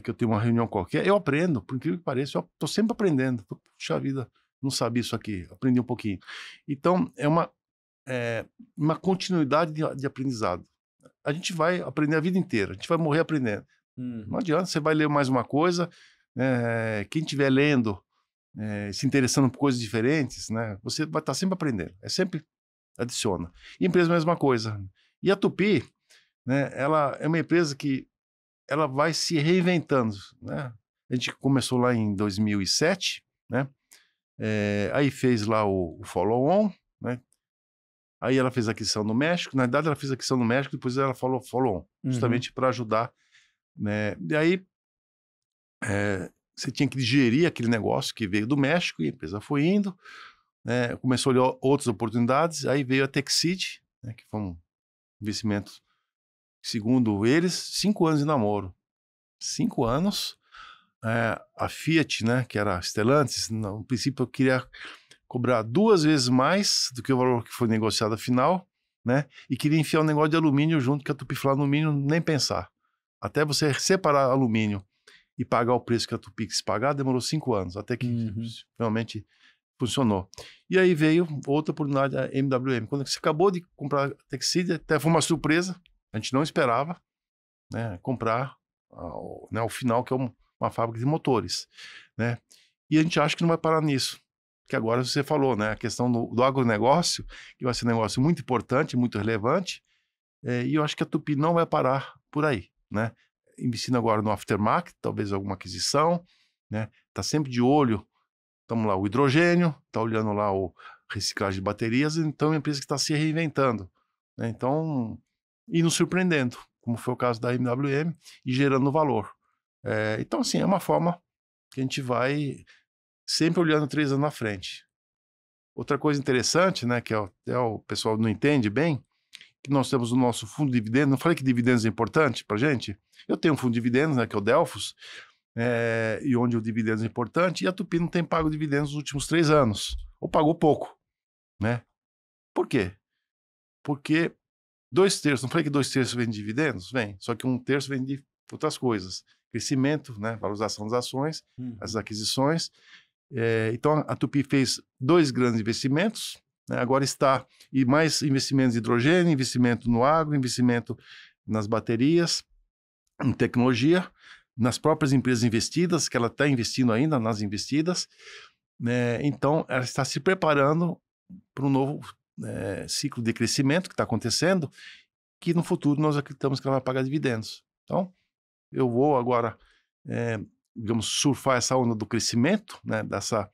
que eu tenho uma reunião qualquer, eu aprendo, por incrível que pareça, eu estou sempre aprendendo. Puxa vida, não sabia isso aqui, aprendi um pouquinho. Então, é uma continuidade de aprendizado. A gente vai aprender a vida inteira, a gente vai morrer aprendendo. Não adianta, você vai ler mais uma coisa, quem estiver lendo, se interessando por coisas diferentes, né, você vai estar sempre aprendendo, sempre adiciona. E a empresa é a mesma coisa. E a Tupi, né, ela é uma empresa que ela vai se reinventando, né? A gente começou lá em 2007, né? Aí fez lá o follow-on, né? Aí ela fez a aquisição no México. Na verdade, ela fez a aquisição no México, depois ela falou follow-on, justamente para ajudar, né? E aí você tinha que digerir aquele negócio que veio do México e a empresa foi indo, né? Começou a olhar outras oportunidades. Aí veio a Texid, né? Que foi um investimento, segundo eles, 5 anos de namoro. 5 anos. A Fiat, né, que era a Stellantis, no princípio eu queria cobrar 2 vezes mais do que o valor que foi negociado afinal, né, e queria enfiar um negócio de alumínio junto, que a Tupi falou alumínio, nem pensar. Até você separar alumínio e pagar o preço que a Tupi quis pagar, demorou 5 anos, até que realmente funcionou. E aí veio outra oportunidade, a MWM. Quando você acabou de comprar a Texid, até foi uma surpresa, a gente não esperava, né, comprar ao final, que é uma fábrica de motores, né? E a gente acha que não vai parar nisso, que agora você falou, né? A questão do agronegócio, que vai ser um negócio muito importante, muito relevante, e eu acho que a Tupi não vai parar por aí, né? Investindo agora no aftermarket, talvez alguma aquisição, né? Tá sempre de olho, estamos lá, o hidrogênio, tá olhando lá o reciclagem de baterias, então é uma empresa que está se reinventando, né? Então, e nos surpreendendo, como foi o caso da MWM, e gerando valor. Então, assim, é uma forma que a gente vai sempre olhando 3 anos na frente. Outra coisa interessante, né, que até o pessoal não entende bem, que nós temos o nosso fundo de dividendos. Não falei que dividendos é importante para a gente? Eu tenho um fundo de dividendos, né, que é o Delfos, e onde o dividendos é importante, e a Tupi não tem pago dividendos nos últimos 3 anos, ou pagou pouco, né? Por quê? Porque 2/3, não falei que 2/3 vem de dividendos? Vem, só que 1/3 vem de outras coisas. Crescimento, né, valorização das ações, as aquisições. Então, a Tupi fez 2 grandes investimentos, né, agora está, e mais investimentos em hidrogênio, investimento no agro, investimento nas baterias, em tecnologia, nas próprias empresas investidas, que ela está investindo ainda nas investidas, né, então ela está se preparando para um novo ciclo de crescimento que está acontecendo, que no futuro nós acreditamos que ela vai pagar dividendos. Então, eu vou agora, digamos, surfar essa onda do crescimento, né, dessa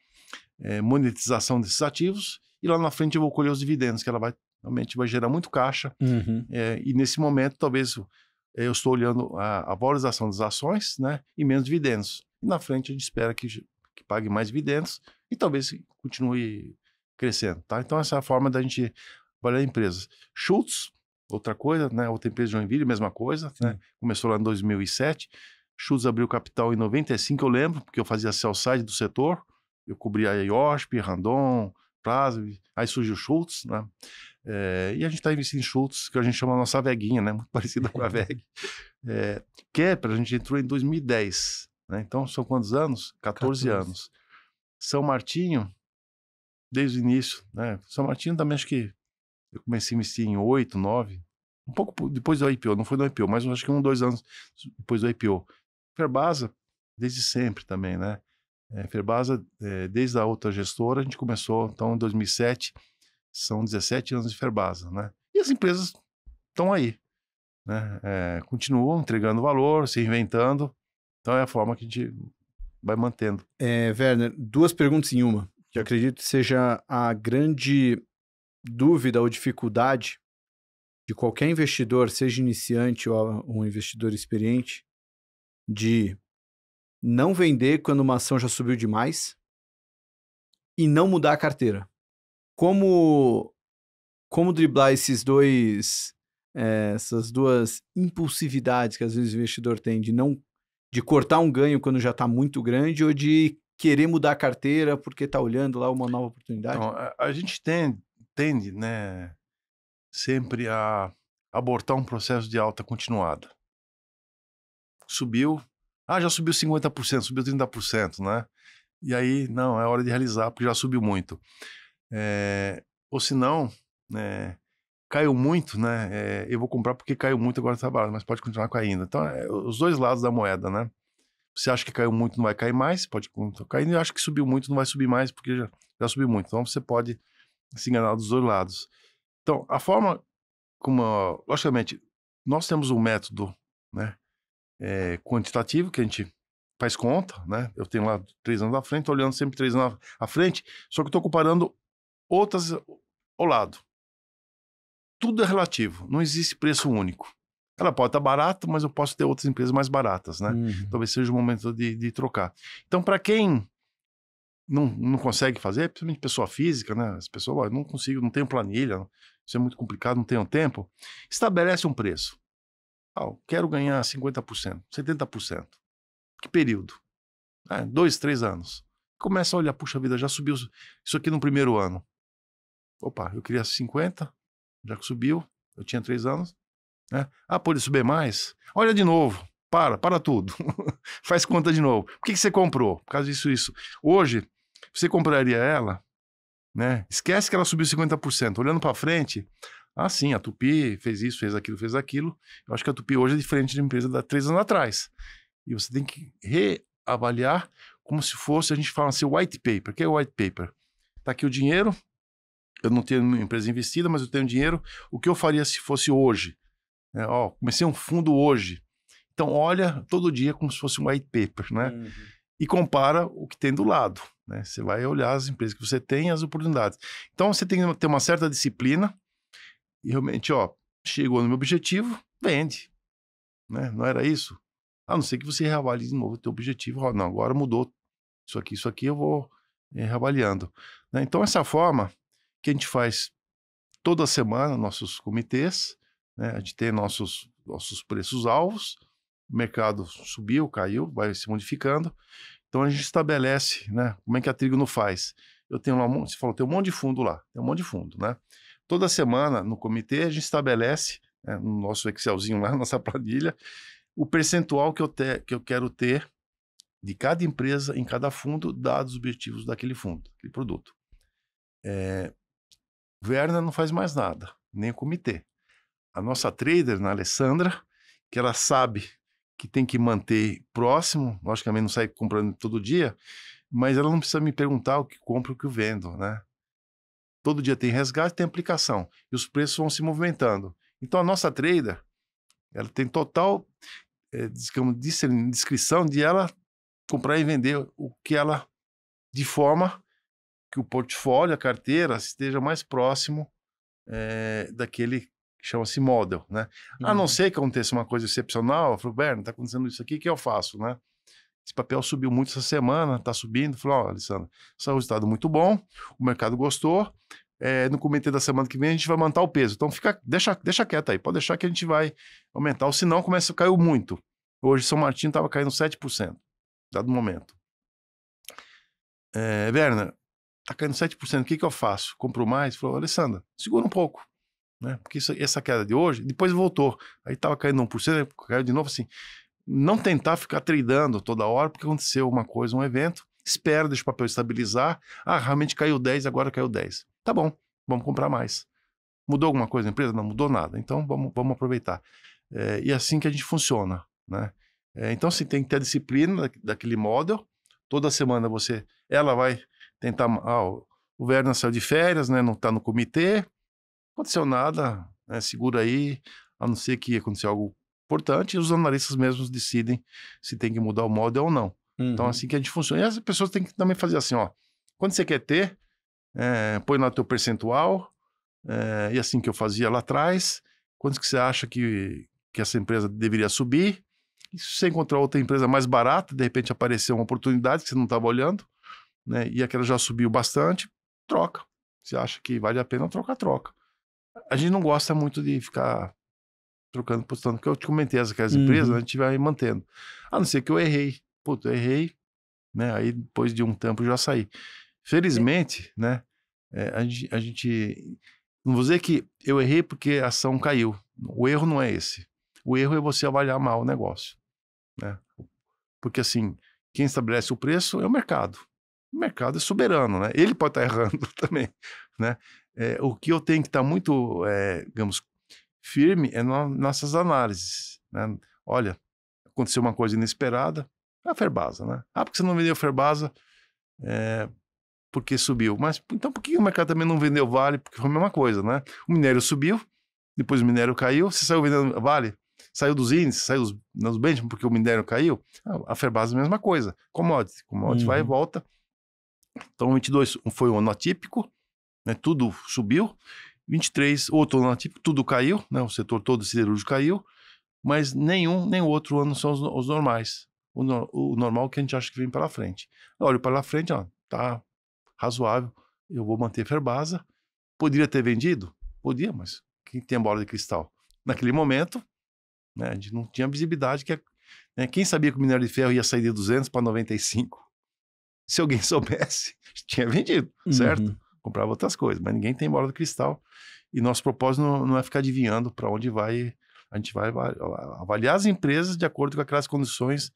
monetização desses ativos, e lá na frente eu vou colher os dividendos, que ela realmente vai gerar muito caixa, e nesse momento talvez eu estou olhando a valorização das ações, né, e menos dividendos. E na frente a gente espera que pague mais dividendos e talvez continue crescendo, tá? Então essa é a forma da gente avaliar empresas. Schultz, outra coisa, né, outra empresa de Joinville, mesma coisa, né? Começou lá em 2007. Schultz abriu capital em 95, eu lembro, porque eu fazia sell side do setor, eu cobria a IOSP, Randon, Plaza, aí surgiu o Schultz, né? E a gente está investindo em Schultz, que a gente chama a nossa veguinha, né? Muito parecida com a VEG. Kepler, a gente entrou em 2010, né? Então são quantos anos? 14 anos. São Martinho, desde o início, né? São Martinho também acho que eu comecei a investir em 8, 9, um pouco depois do IPO, não foi do IPO, mas acho que 2 anos depois do IPO. Ferbasa, desde sempre também, né? Ferbasa, desde a outra gestora, a gente começou, então, em 2007, são 17 anos de Ferbasa, né? E as empresas estão aí, né? Continuam entregando valor, se reinventando, então é a forma que a gente vai mantendo. Werner, 2 perguntas em uma, que eu acredito que seja a grande dúvida ou dificuldade de qualquer investidor, seja iniciante ou um investidor experiente, de não vender quando uma ação já subiu demais e não mudar a carteira. Como driblar essas duas impulsividades que às vezes o investidor tem de cortar um ganho quando já está muito grande ou de querer mudar a carteira porque está olhando lá uma nova oportunidade? Então, a gente tende, né, sempre a abortar um processo de alta continuada. Subiu, já subiu 50%, subiu 30%, né? E aí, não, é hora de realizar, porque já subiu muito. Ou se não, né, caiu muito, né? Eu vou comprar porque caiu muito, agora está barato, mas pode continuar caindo. Então, os dois lados da moeda, né? Você acha que caiu muito, não vai cair mais, pode continuar caindo. E eu acho que subiu muito, não vai subir mais, porque já subiu muito. Então, você pode se enganar dos dois lados. Então, a forma como, logicamente, nós temos um método, né, quantitativo, que a gente faz conta, né? Eu tenho lá 3 anos à frente, tô olhando sempre 3 anos à frente, só que eu tô comparando outras ao lado. Tudo é relativo, não existe preço único. Ela pode estar barata, mas eu posso ter outras empresas mais baratas, né? Talvez seja o momento de trocar. Então, para quem não consegue fazer, principalmente pessoa física, né? As pessoas, não consigo, não tenho planilha, isso é muito complicado, não tenho tempo. Estabelece um preço. Quero ganhar 50%, 70%. Que período? 2, 3 anos. Começa a olhar, puxa vida, já subiu isso aqui no primeiro ano. Opa, eu queria 50, já que subiu, eu tinha 3 anos. Né? Pode subir mais? Olha de novo, para tudo. Faz conta de novo. Por que você comprou? Por causa disso, isso. Hoje, você compraria ela, né? Esquece que ela subiu 50%. Olhando para frente, sim, a Tupi fez isso, fez aquilo. Eu acho que a Tupi hoje é diferente da empresa de 3 anos atrás. E você tem que reavaliar como se fosse, a gente fala assim, white paper. O que é white paper? Tá aqui o dinheiro, eu não tenho uma empresa investida, mas eu tenho dinheiro. O que eu faria se fosse hoje? Comecei um fundo hoje. Então, olha todo dia como se fosse um white paper, né? E compara o que tem do lado, né? Você vai olhar as empresas que você tem e as oportunidades. Então, você tem que ter uma certa disciplina e realmente, chegou no meu objetivo, vende, né? Não era isso? A não ser que você reavalie de novo o teu objetivo. Não, agora mudou isso aqui eu vou reavaliando. Né? Então, essa forma que a gente faz toda semana, nossos comitês, né? A gente tem nossos preços-alvos, o mercado subiu, caiu, vai se modificando. Então, a gente estabelece, né? Como é que a Trígono faz? Eu tenho lá, você falou, tem um monte de fundo lá, tem um monte de fundo, né? Toda semana, no comitê, a gente estabelece, né, no nosso Excelzinho lá, nossa planilha, o percentual que eu quero ter de cada empresa em cada fundo, dados os objetivos daquele fundo, aquele produto. Werner não faz mais nada, nem o comitê. A nossa trader, a Alessandra, que ela sabe que tem que manter próximo, logicamente não sai comprando todo dia, mas ela não precisa me perguntar o que compro e o que eu vendo, né? Todo dia tem resgate, tem aplicação, e os preços vão se movimentando. Então a nossa trader, ela tem total discrição de ela comprar e vender o que ela, de forma que o portfólio, a carteira, esteja mais próximo daquele que chama-se model, né? A não ser que aconteça uma coisa excepcional, eu falo, Berno, tá acontecendo isso aqui, o que eu faço, né? Esse papel subiu muito essa semana, tá subindo. Falei, ó, Alessandro, esse é um resultado muito bom, o mercado gostou, no comitê da semana que vem a gente vai aumentar o peso. Então deixa quieto aí, pode deixar que a gente vai aumentar, ou senão começa a cair muito. Hoje São Martinho estava caindo 7%, dado o momento. Werner, tá caindo 7%, o que eu faço? Compro mais? Falou, Alessandro, segura um pouco, né? Porque essa queda de hoje, depois voltou. Aí tava caindo 1%, caiu de novo assim. Não tentar ficar tradando toda hora, porque aconteceu uma coisa, um evento, espera, deixa o papel estabilizar. Ah, realmente caiu 10, agora caiu 10. Tá bom, vamos comprar mais. Mudou alguma coisa na empresa? Não mudou nada. Então vamos aproveitar. E é assim que a gente funciona, né? Então, você tem que ter a disciplina daquele model. Toda semana ela vai tentar. O Werner saiu de férias, né? Não está no comitê. Não aconteceu nada, né? Segura aí, a não ser que aconteceu algo importante, e os analistas mesmos decidem se tem que mudar o model ou não. Então, assim que a gente funciona. E as pessoas têm que também fazer assim, ó. Quando você quer ter, põe lá o teu percentual, e assim que eu fazia lá atrás. Quantos que você acha que essa empresa deveria subir? E se você encontrar outra empresa mais barata, de repente apareceu uma oportunidade que você não estava olhando, né? E aquela já subiu bastante, troca. Você acha que vale a pena, troca. A gente não gosta muito de ficar trocando, postando, porque eu te comentei, aquelas empresas, a gente vai mantendo. A não ser que eu errei. Puta, eu errei, né? Aí depois de um tempo eu já saí. Felizmente, né? A gente... Não vou dizer que eu errei porque a ação caiu. O erro não é esse. O erro é você avaliar mal o negócio, né? Porque assim, quem estabelece o preço é o mercado. O mercado é soberano, né? Ele pode estar errando também, né? O que eu tenho que estar muito, digamos, firme é nossas análises, né? Olha, aconteceu uma coisa inesperada, a Ferbasa, né? Ah, porque você não vendeu Ferbasa porque subiu. Mas então por que o mercado também não vendeu Vale? Porque foi a mesma coisa, né? O minério subiu, depois o minério caiu, você saiu vendendo Vale, saiu dos índices, saiu dos benchmarks porque o minério caiu. A Ferbasa é a mesma coisa. Commodity vai e volta. Então 22 foi um ano atípico, né? Tudo subiu. 23, outro ano atípico, tudo caiu, né? O setor todo siderúrgico caiu, mas nem o outro ano são os normais. O normal que a gente acha que vem pela frente. Eu olho para frente, ó, tá razoável, eu vou manter Ferbasa. Poderia ter vendido? Podia, mas quem tem a bola de cristal? Naquele momento, né, a gente não tinha visibilidade. Né, quem sabia que o minério de ferro ia sair de 200 para 95? Se alguém soubesse, tinha vendido, certo? Comprava outras coisas, mas ninguém tem bola de cristal. E nosso propósito não é ficar adivinhando para onde vai. A gente vai avaliar as empresas de acordo com aquelas condições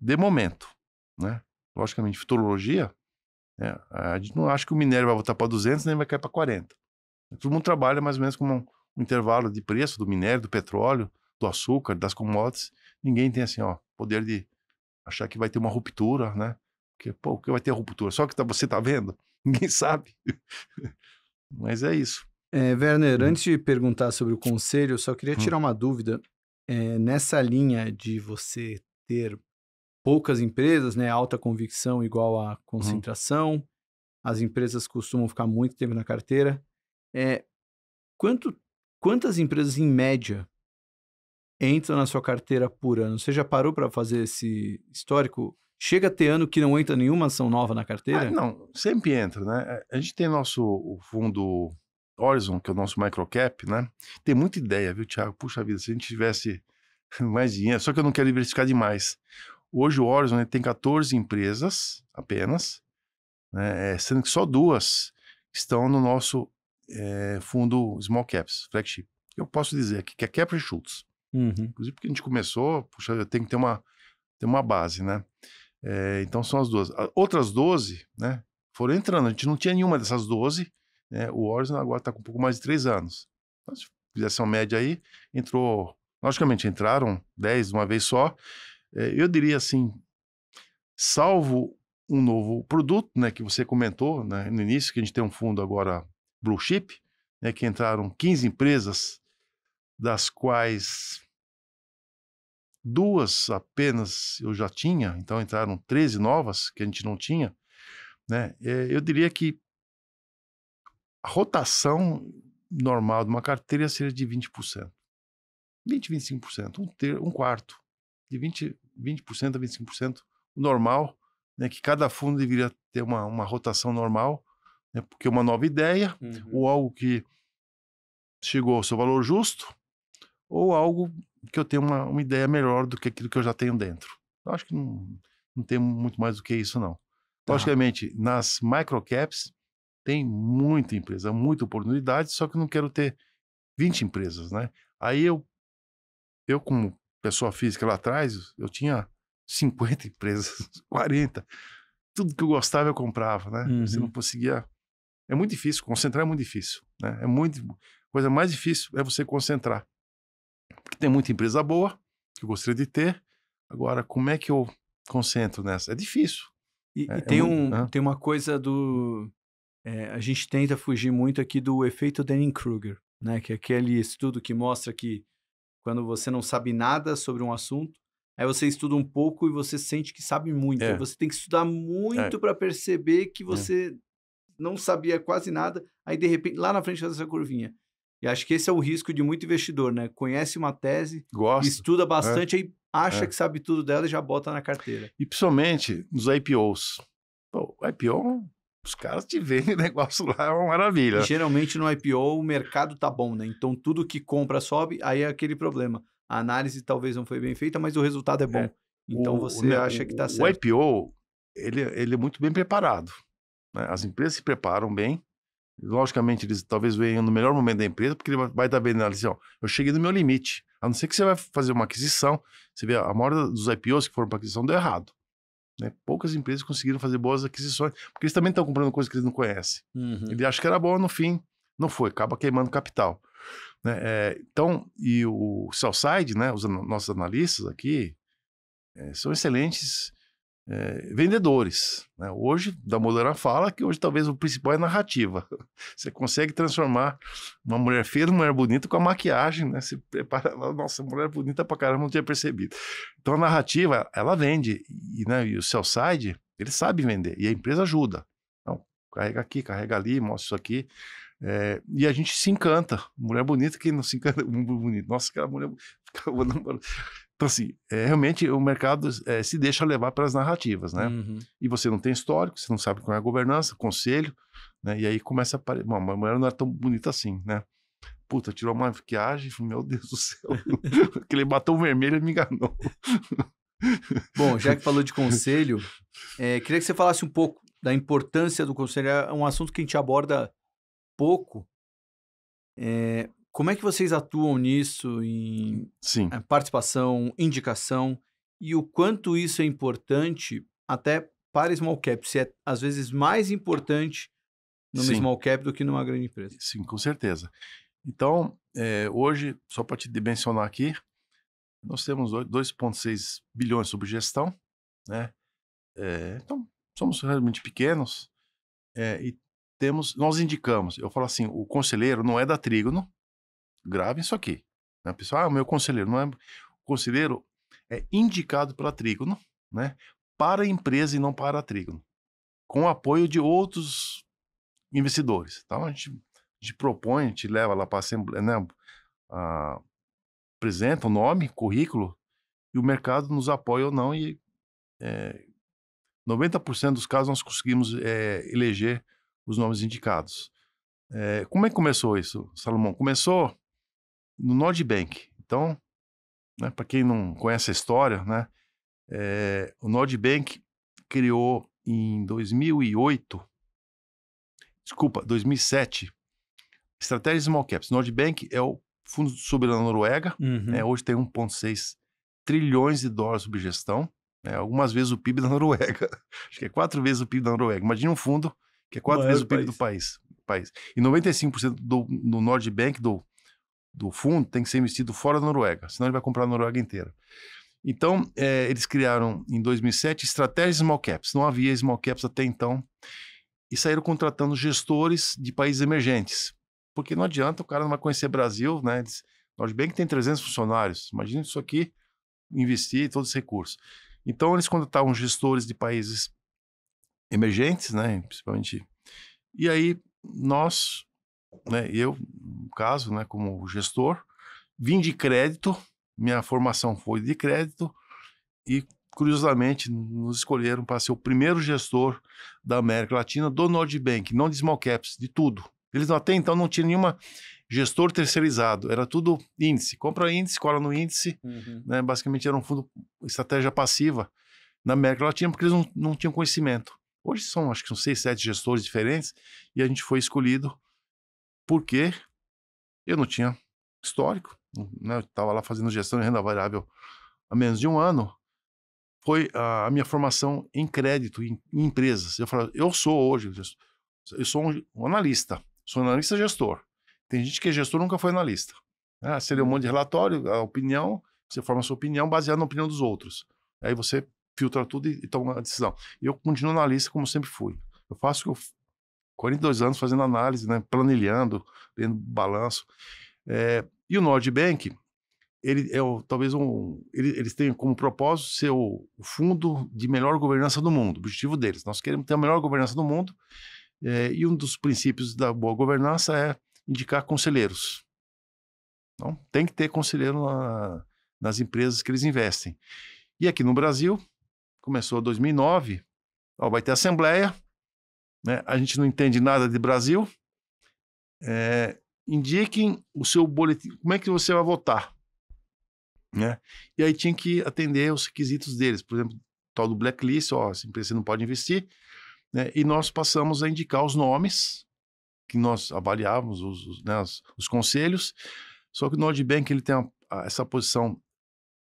de momento, né? Logicamente, futurologia, a gente não acha que o minério vai voltar para 200 nem vai cair para 40. Todo mundo trabalha mais ou menos com um intervalo de preço do minério, do petróleo, do açúcar, das commodities. Ninguém tem assim, ó, poder de achar que vai ter uma ruptura, né? Porque, pô, o que vai ter a ruptura? Só que você tá vendo? Ninguém sabe. Mas é isso. Werner, antes de perguntar sobre o conselho, eu só queria tirar uma dúvida. Nessa linha de você ter poucas empresas, né, alta convicção igual a concentração, as empresas costumam ficar muito tempo na carteira. Quantas empresas, em média, entram na sua carteira por ano? Você já parou para fazer esse histórico? Chega a ter ano que não entra nenhuma ação nova na carteira? Não, sempre entra, né? A gente tem o fundo Horizon, que é o nosso microcap, né? Tem muita ideia, viu, Thiago? Puxa vida, se a gente tivesse mais dinheiro, só que eu não quero diversificar demais. Hoje o Horizon tem 14 empresas apenas, né? Sendo que só 2 estão no nosso fundo Small Caps, Flagship. Eu posso dizer aqui que é Kepler Schultz. Inclusive porque a gente começou, puxa, eu tenho que ter uma base, né? Então são as 12. Outras 12, né, foram entrando. A gente não tinha nenhuma dessas 12. Né? O Horizon agora está com um pouco mais de 3 anos. Então, se fizesse uma média aí, logicamente entraram 10 de uma vez só. Eu diria assim, salvo um novo produto, né, que você comentou, né, no início, que a gente tem um fundo agora, Blue Chip, né, que entraram 15 empresas, das quais 2 apenas eu já tinha, então entraram 13 novas que a gente não tinha, né? Eu diria que a rotação normal de uma carteira seria de 20%. 25%, um quarto. De 20% a 25%, o normal, né, que cada fundo deveria ter uma rotação normal, né, porque uma nova ideia, ou algo que chegou ao seu valor justo, ou algo que eu tenho uma ideia melhor do que aquilo que eu já tenho dentro. Eu acho que não tem muito mais do que isso, não. Tá. Logicamente, nas microcaps, tem muita empresa, muita oportunidade, só que eu não quero ter 20 empresas, né? Aí eu como pessoa física lá atrás, eu tinha 50 empresas, 40. Tudo que eu gostava eu comprava, né? Você não conseguia... É muito difícil, concentrar é muito difícil, né? A coisa mais difícil é você concentrar. Porque tem muita empresa boa, que eu gostaria de ter. Agora, como é que eu concentro nessa? É difícil. E tem uma coisa do... a gente tenta fugir muito aqui do efeito Dunning-Kruger, né? Que é aquele estudo que mostra que quando você não sabe nada sobre um assunto, aí você estuda um pouco e você sente que sabe muito. Aí você tem que estudar muito para perceber que você não sabia quase nada, aí de repente, lá na frente faz essa curvinha. E acho que esse é o risco de muito investidor, né? Conhece uma tese, estuda bastante, aí acha que sabe tudo dela e já bota na carteira. E principalmente nos IPOs. Pô, o IPO... Os caras te vendem negócio lá, é uma maravilha. E geralmente no IPO o mercado tá bom, né? Então tudo que compra sobe, aí é aquele problema. A análise talvez não foi bem feita, mas o resultado é bom. Então você acha que tá certo. O IPO, ele é muito bem preparado, né? As empresas se preparam bem. Logicamente, eles talvez venham no melhor momento da empresa, porque ele vai estar vendo assim, ó, eu cheguei no meu limite. A não ser que você vai fazer uma aquisição. Você vê, a maioria dos IPOs que foram para aquisição deu errado. Né? Poucas empresas conseguiram fazer boas aquisições, porque eles também estão comprando coisas que eles não conhecem. Ele acha que era bom, no fim, não foi, acaba queimando capital. Né? Então, e o sell-side, né, os nossos analistas aqui, são excelentes vendedores. Né? Hoje, da Modena fala que hoje talvez o principal é a narrativa. Você consegue transformar uma mulher feia numa mulher bonita com a maquiagem, né? Você prepara, nossa, mulher bonita pra caramba, não tinha percebido. Então a narrativa, ela vende, né? E o sell-side, ele sabe vender, e a empresa ajuda. Então, carrega aqui, carrega ali, mostra isso aqui. E a gente se encanta. Mulher bonita, quem não se encanta? Bonito. Nossa, aquela mulher... Então, assim, realmente o mercado se deixa levar pelas narrativas, né? E você não tem histórico, você não sabe qual é a governança, conselho, né? E aí começa a aparecer... Uma mulher não é tão bonita assim, né? Puta, tirou uma maquiagem, meu Deus do céu. Aquele batom vermelho me enganou. Bom, já que falou de conselho, queria que você falasse um pouco da importância do conselho. É um assunto que a gente aborda pouco. Como é que vocês atuam nisso em participação, indicação, e o quanto isso é importante até para small cap, se é às vezes mais importante numa small cap do que numa grande empresa? Sim, com certeza. Então, hoje, só para te mencionar aqui, nós temos 2,6 bilhões sob gestão, né? Então, somos realmente pequenos e nós indicamos, eu falo assim, o conselheiro não é da Trígono, gravem isso aqui. Né? Pessoal, o meu conselheiro não é... O conselheiro é indicado pela Trígono, né? Para a empresa e não para a Trígono, com o apoio de outros investidores. Então, a gente propõe, a gente leva lá para a Assembleia, né? Apresenta o nome, currículo, e o mercado nos apoia ou não, e 90% dos casos nós conseguimos eleger os nomes indicados. Como é que começou isso, Salomão? Começou no Nordbank. Então, né, para quem não conhece a história, né, o Nordbank criou em 2007, Estratégia Small Caps. Nordbank é o fundo soberano da Noruega, hoje tem 1,6 trilhões de dólares sob gestão, algumas vezes o PIB da Noruega, acho que é 4 vezes o PIB da Noruega. Imagina um fundo que é 4 vezes o PIB do país. E 95% do Nordbank, do fundo, tem que ser investido fora da Noruega, senão ele vai comprar a Noruega inteira. Então, eles criaram em 2007 estratégias Small Caps. Não havia Small Caps até então. E saíram contratando gestores de países emergentes. Porque não adianta, o cara não vai conhecer Brasil, né? Nordbank tem 300 funcionários. Imagina isso aqui, investir todos os recursos. Então, eles contratavam gestores de países emergentes, né? Principalmente. E aí, nós, né? Eu caso, né, como gestor. Vim de crédito, minha formação foi de crédito e, curiosamente, nos escolheram para ser o primeiro gestor da América Latina do Nordbank, não de small caps, de tudo. Eles até então não tinham nenhuma gestor terceirizado, era tudo índice. Compra índice, cola no índice, né? Basicamente era um fundo, estratégia passiva na América Latina, porque eles não tinham conhecimento. Hoje acho que são 6, 7 gestores diferentes e a gente foi escolhido porque eu não tinha histórico, né? Eu estava lá fazendo gestão de renda variável há menos de um ano. Foi a minha formação em crédito, em empresas. Eu falo, eu sou hoje, eu sou um analista, sou analista gestor. Tem gente que é gestor nunca foi analista. Você lê um monte de relatório, a opinião, você forma a sua opinião baseada na opinião dos outros. Aí você filtra tudo e toma uma decisão. Eu continuo analista como sempre fui. Eu faço 42 anos fazendo análise, né, planilhando, lendo balanço. E o Nordbank, ele é talvez eles têm como propósito ser o fundo de melhor governança do mundo, o objetivo deles. Nós queremos ter a melhor governança do mundo, e um dos princípios da boa governança é indicar conselheiros. Então, tem que ter conselheiro nas empresas que eles investem. E aqui no Brasil, começou em 2009, vai ter assembleia, né? A gente não entende nada de Brasil, indiquem o seu boletim, como é que você vai votar, né? E aí tinha que atender os requisitos deles, por exemplo, tal do blacklist, essa empresa não pode investir, né? E nós passamos a indicar os nomes que nós avaliávamos, os conselhos, só que o Nordbank ele tem essa posição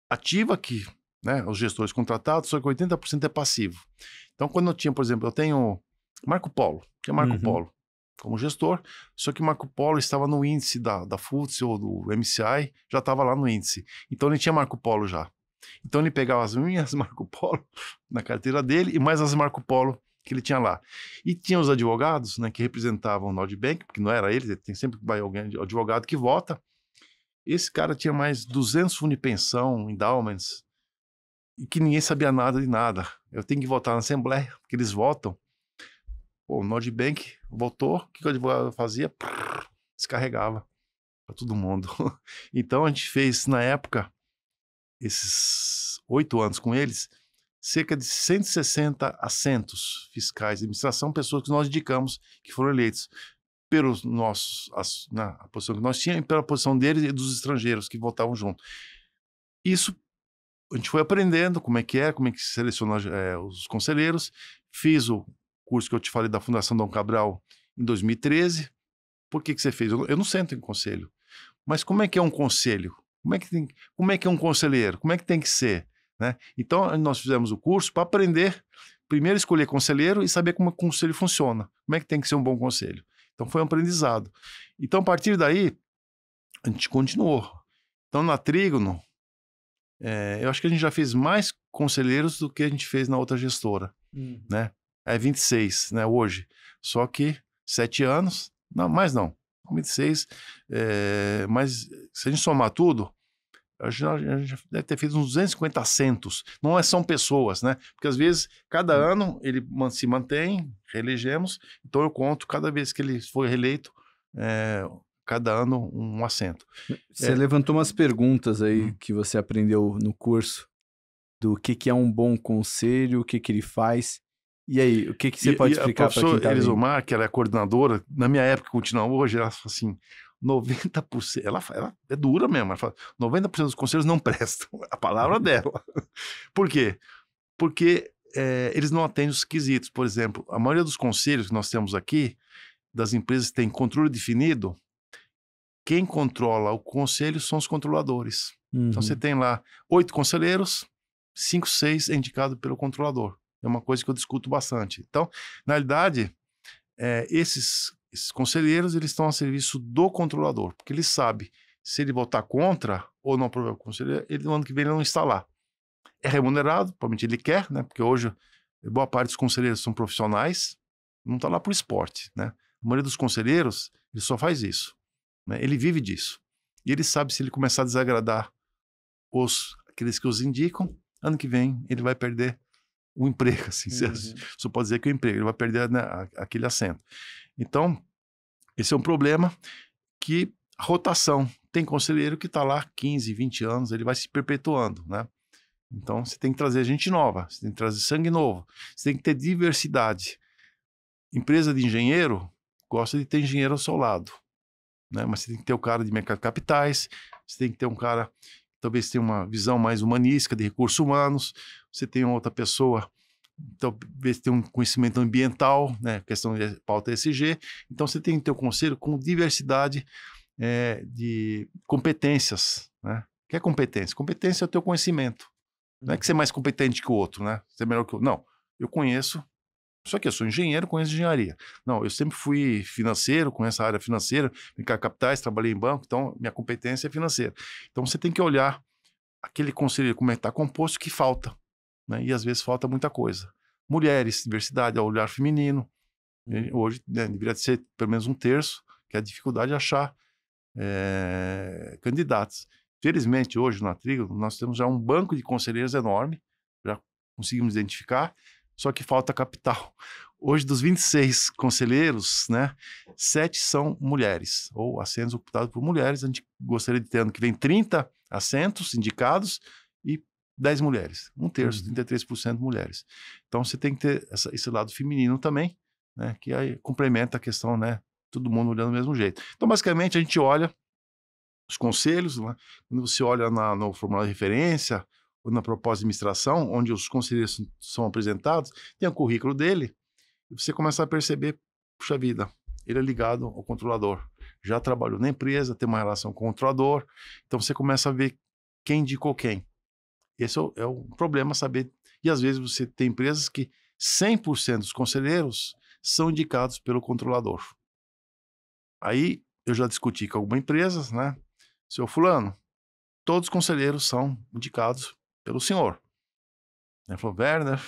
ativa que, né, os gestores contratados, só que 80% é passivo. Então, quando eu tinha, por exemplo, eu tenho Marco Polo, Polo como gestor, só que Marco Polo estava no índice da FTSE ou do MSCI, já estava lá no índice. Então, ele tinha Marco Polo já. Então, ele pegava as minhas Marco Polo na carteira dele e mais as Marco Polo que ele tinha lá. E tinha os advogados, né, que representavam o Nordbank, porque não era ele, tem sempre alguém advogado que vota. Esse cara tinha mais 200 fundos de pensão, endowments, e que ninguém sabia nada de nada. Eu tenho que votar na Assembleia, porque eles votam. Pô, o Nordbank votou, o que o advogado fazia? Descarregava para todo mundo. Então a gente fez, na época, esses 8 anos com eles, cerca de 160 assentos fiscais de administração, pessoas que nós indicamos que foram eleitos pelos nossos, a posição que nós tínhamos e pela posição deles e dos estrangeiros que votavam junto. Isso a gente foi aprendendo como é que se seleciona os conselheiros. Fiz o curso que eu te falei da Fundação Dom Cabral em 2013. Por que você fez? Eu não sento em conselho. Mas como é que é um conselho? Como é que é um conselheiro? Como é que tem que ser? Né? Então, nós fizemos o curso para aprender, primeiro escolher conselheiro e saber como o conselho funciona. Como é que tem que ser um bom conselho? Então, foi um aprendizado. Então, a partir daí, a gente continuou. Então, na Trígono, eu acho que a gente já fez mais conselheiros do que a gente fez na outra gestora, né? 26, né, hoje. Só que 7 anos, não, mais não, 26, mas se a gente somar tudo, a gente deve ter feito uns 250 assentos. Não são pessoas, né? Porque às vezes, cada ano, ele se mantém, reelegemos, então eu conto cada vez que ele foi reeleito, cada ano um assento. Você levantou umas perguntas aí que você aprendeu no curso, do que é um bom conselho, o que ele faz. E aí, o que você pode explicar para quem está vendo? A professora Elisomar, que ela é coordenadora, na minha época, continua hoje, ela fala assim, 90%, ela é dura mesmo, ela fala, 90% dos conselhos não prestam, a palavra dela. Por quê? Porque eles não atendem os quesitos. Por exemplo, a maioria dos conselhos que nós temos aqui, das empresas que têm controle definido, quem controla o conselho são os controladores. Então você tem lá 8 conselheiros, 5, 6 é indicado pelo controlador. É uma coisa que eu discuto bastante. Então, na realidade, esses conselheiros, eles estão a serviço do controlador, porque ele sabe se ele votar contra ou não aprovar o conselheiro, no ano que vem ele não está lá. É remunerado, provavelmente ele quer, né? Porque hoje boa parte dos conselheiros são profissionais, não está lá por esporte, né? A maioria dos conselheiros, ele só faz isso, né? Ele vive disso. E ele sabe se ele começar a desagradar aqueles que os indicam, ano que vem ele vai perder o emprego, assim, só pode dizer que o emprego, ele vai perder, né, aquele assento. Então, esse é um problema que A rotação. Tem conselheiro que está lá 15, 20 anos, ele vai se perpetuando, né? Então, você tem que trazer gente nova, você tem que trazer sangue novo, você tem que ter diversidade. Empresa de engenheiro gosta de ter engenheiro ao seu lado, né? Mas você tem que ter o cara de mercado de capitais, você tem que ter um cara que talvez tenha uma visão mais humanística de recursos humanos, você tem outra pessoa, talvez tenha um conhecimento ambiental, né? Questão de pauta ESG. Então, você tem que ter um conselho com diversidade de competências, né? O que é competência? Competência é o teu conhecimento. Não é que você é mais competente que o outro, né? Você é melhor que o outro. Não, eu conheço, só que eu sou engenheiro, conheço engenharia. Não, eu sempre fui financeiro, conheço a área financeira, mercado de capitais, trabalhei em banco, então minha competência é financeira. Então você tem que olhar aquele conselheiro, como é que está composto, que falta, né? E às vezes falta muita coisa. Mulheres, diversidade, olhar feminino. Hoje, né, deveria ser pelo menos um terço, que é a dificuldade de achar candidatos. Felizmente, hoje na Trigo, nós temos já um banco de conselheiros enorme, já conseguimos identificar, só que falta capital. Hoje, dos 26 conselheiros, né, 7 são mulheres, ou assentos ocupados por mulheres. A gente gostaria de ter ano que vem 30 assentos indicados e 10 mulheres, um terço, 33% mulheres. Então, você tem que ter esse lado feminino também, né, que aí complementa a questão, né, todo mundo olhando do mesmo jeito. Então, basicamente, a gente olha os conselhos, né? Quando você olha no formulário de referência ou na proposta de administração, onde os conselheiros são apresentados, tem o currículo dele, e você começa a perceber, puxa vida, ele é ligado ao controlador. Já trabalhou na empresa, tem uma relação com o controlador, então você começa a ver quem indicou quem. Esse é o problema, saber. E às vezes você tem empresas que 100% dos conselheiros são indicados pelo controlador. Aí eu já discuti com alguma empresa, né? Seu fulano, todos os conselheiros são indicados pelo senhor. Ele falou, Werner,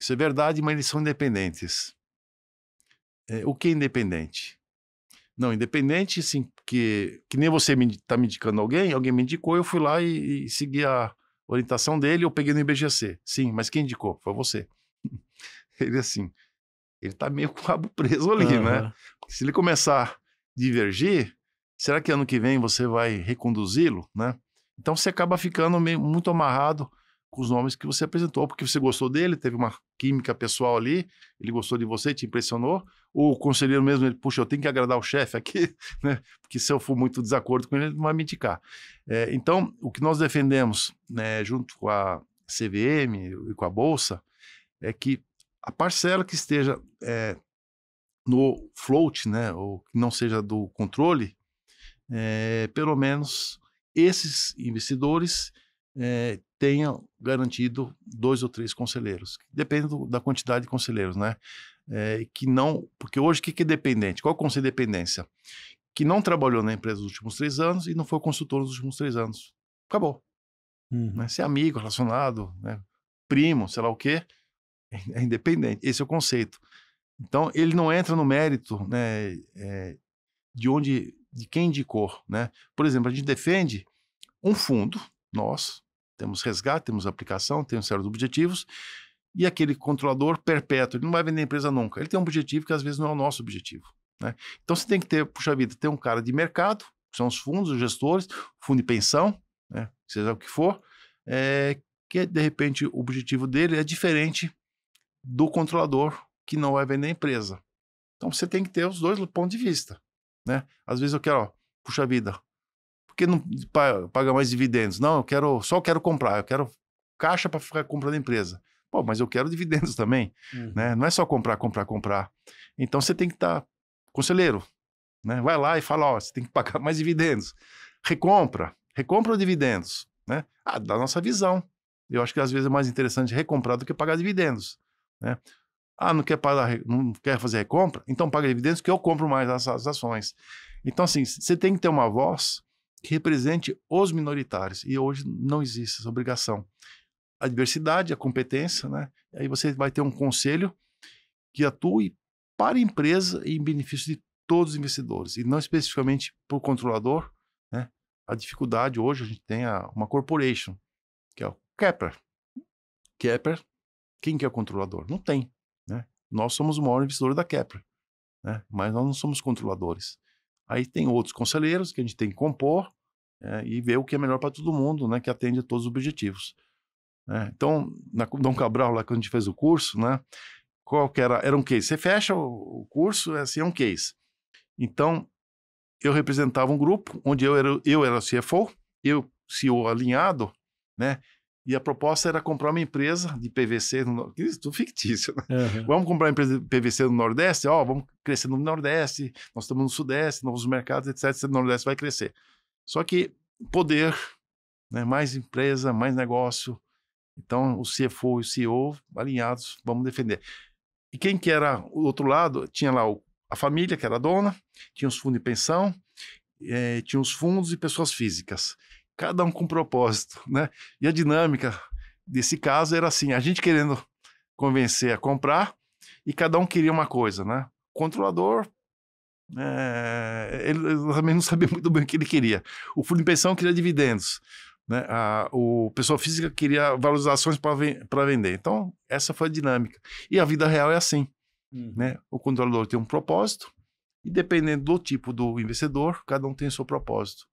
isso é verdade, mas eles são independentes. O que é independente? Não, independente, sim, que nem você está me indicando alguém me indicou, eu fui lá e segui a orientação dele, eu peguei no IBGC. Sim, mas quem indicou? Foi você. Ele assim, ele está meio com o rabo preso ali, né? Porque se ele começar a divergir, será que ano que vem você vai reconduzi-lo, né? Então você acaba ficando muito amarrado com os nomes que você apresentou, porque você gostou dele, teve uma química pessoal ali, ele gostou de você, te impressionou, ou o conselheiro mesmo, ele, puxa, eu tenho que agradar o chefe aqui, né? Porque se eu for muito desacordo com ele, ele não vai me indicar. Então, o que nós defendemos, né, junto com a CVM e com a Bolsa, é que a parcela que esteja no float, né, ou que não seja do controle, pelo menos esses investidores tenham garantido 2 ou 3 conselheiros. Depende da quantidade de conselheiros, né? Que não, porque hoje o que é dependente? Qual é o conceito de dependência? Que não trabalhou na empresa nos últimos 3 anos e não foi consultor nos últimos 3 anos. Acabou. Né? Se é amigo, relacionado, né? Primo, sei lá o quê, é independente. Esse é o conceito. Então, ele não entra no mérito, né, de quem indicou, né? Por exemplo, a gente defende um fundo, nós temos resgate, temos aplicação, temos certos objetivos, e aquele controlador perpétuo, ele não vai vender a empresa nunca. Ele tem um objetivo que às vezes não é o nosso objetivo, né? Então você tem que ter, puxa vida, ter um cara de mercado, que são os fundos, os gestores, fundo de pensão, né, seja o que for, que de repente o objetivo dele é diferente do controlador que não vai vender a empresa. Então você tem que ter os dois pontos de vista, né? Às vezes eu quero, puxa vida, por que não paga mais dividendos? Não, só quero comprar, eu quero caixa para ficar comprando a empresa. Pô, mas eu quero dividendos também, né? Não é só comprar. Então você tem que estar, conselheiro, né? Vai lá e fala, ó, você tem que pagar mais dividendos. Recompra os dividendos, né? Da nossa visão. Eu acho que às vezes é mais interessante recomprar do que pagar dividendos, né? Não quer fazer recompra? Então paga dividendos que eu compro mais as ações. Então, assim, você tem que ter uma voz que represente os minoritários. E hoje não existe essa obrigação. A diversidade, a competência, né? Aí você vai ter um conselho que atue para a empresa e em benefício de todos os investidores. E não especificamente para o controlador, né? A dificuldade hoje, a gente tem uma corporation, que é o Kepler. Kepler, quem que é o controlador? Não tem. Né? Nós somos o maior investidor da Kepler, né? Mas nós não somos controladores. Aí tem outros conselheiros que a gente tem que compor e ver o que é melhor para todo mundo, né? Que atende a todos os objetivos. Então, na Dom Cabral, lá quando a gente fez o curso, né? Qual que era um case. Você fecha o curso, assim, é um case. Então, eu representava um grupo onde eu era o CFO, eu CEO alinhado, né? E a proposta era comprar uma empresa de PVC, isso tudo fictício, né? Uhum. Vamos comprar uma empresa de PVC no Nordeste, vamos crescer no Nordeste, nós estamos no Sudeste, novos mercados, etc. O Nordeste vai crescer. Só que poder, né? Mais empresa, mais negócio. Então, o CFO e o CEO alinhados, vamos defender. E quem que era o outro lado? Tinha lá a família, que era a dona, tinha os fundos de pensão, tinha os fundos e pessoas físicas. Cada um com propósito, né? E a dinâmica desse caso era assim, a gente querendo convencer a comprar e cada um queria uma coisa, né? O controlador, ele também não sabia muito bem o que ele queria. O fundo de pensão queria dividendos, né? O pessoa física queria valorizações para vender. Então, essa foi a dinâmica. E a vida real é assim, né? O controlador tem um propósito e dependendo do tipo do investidor, cada um tem o seu propósito,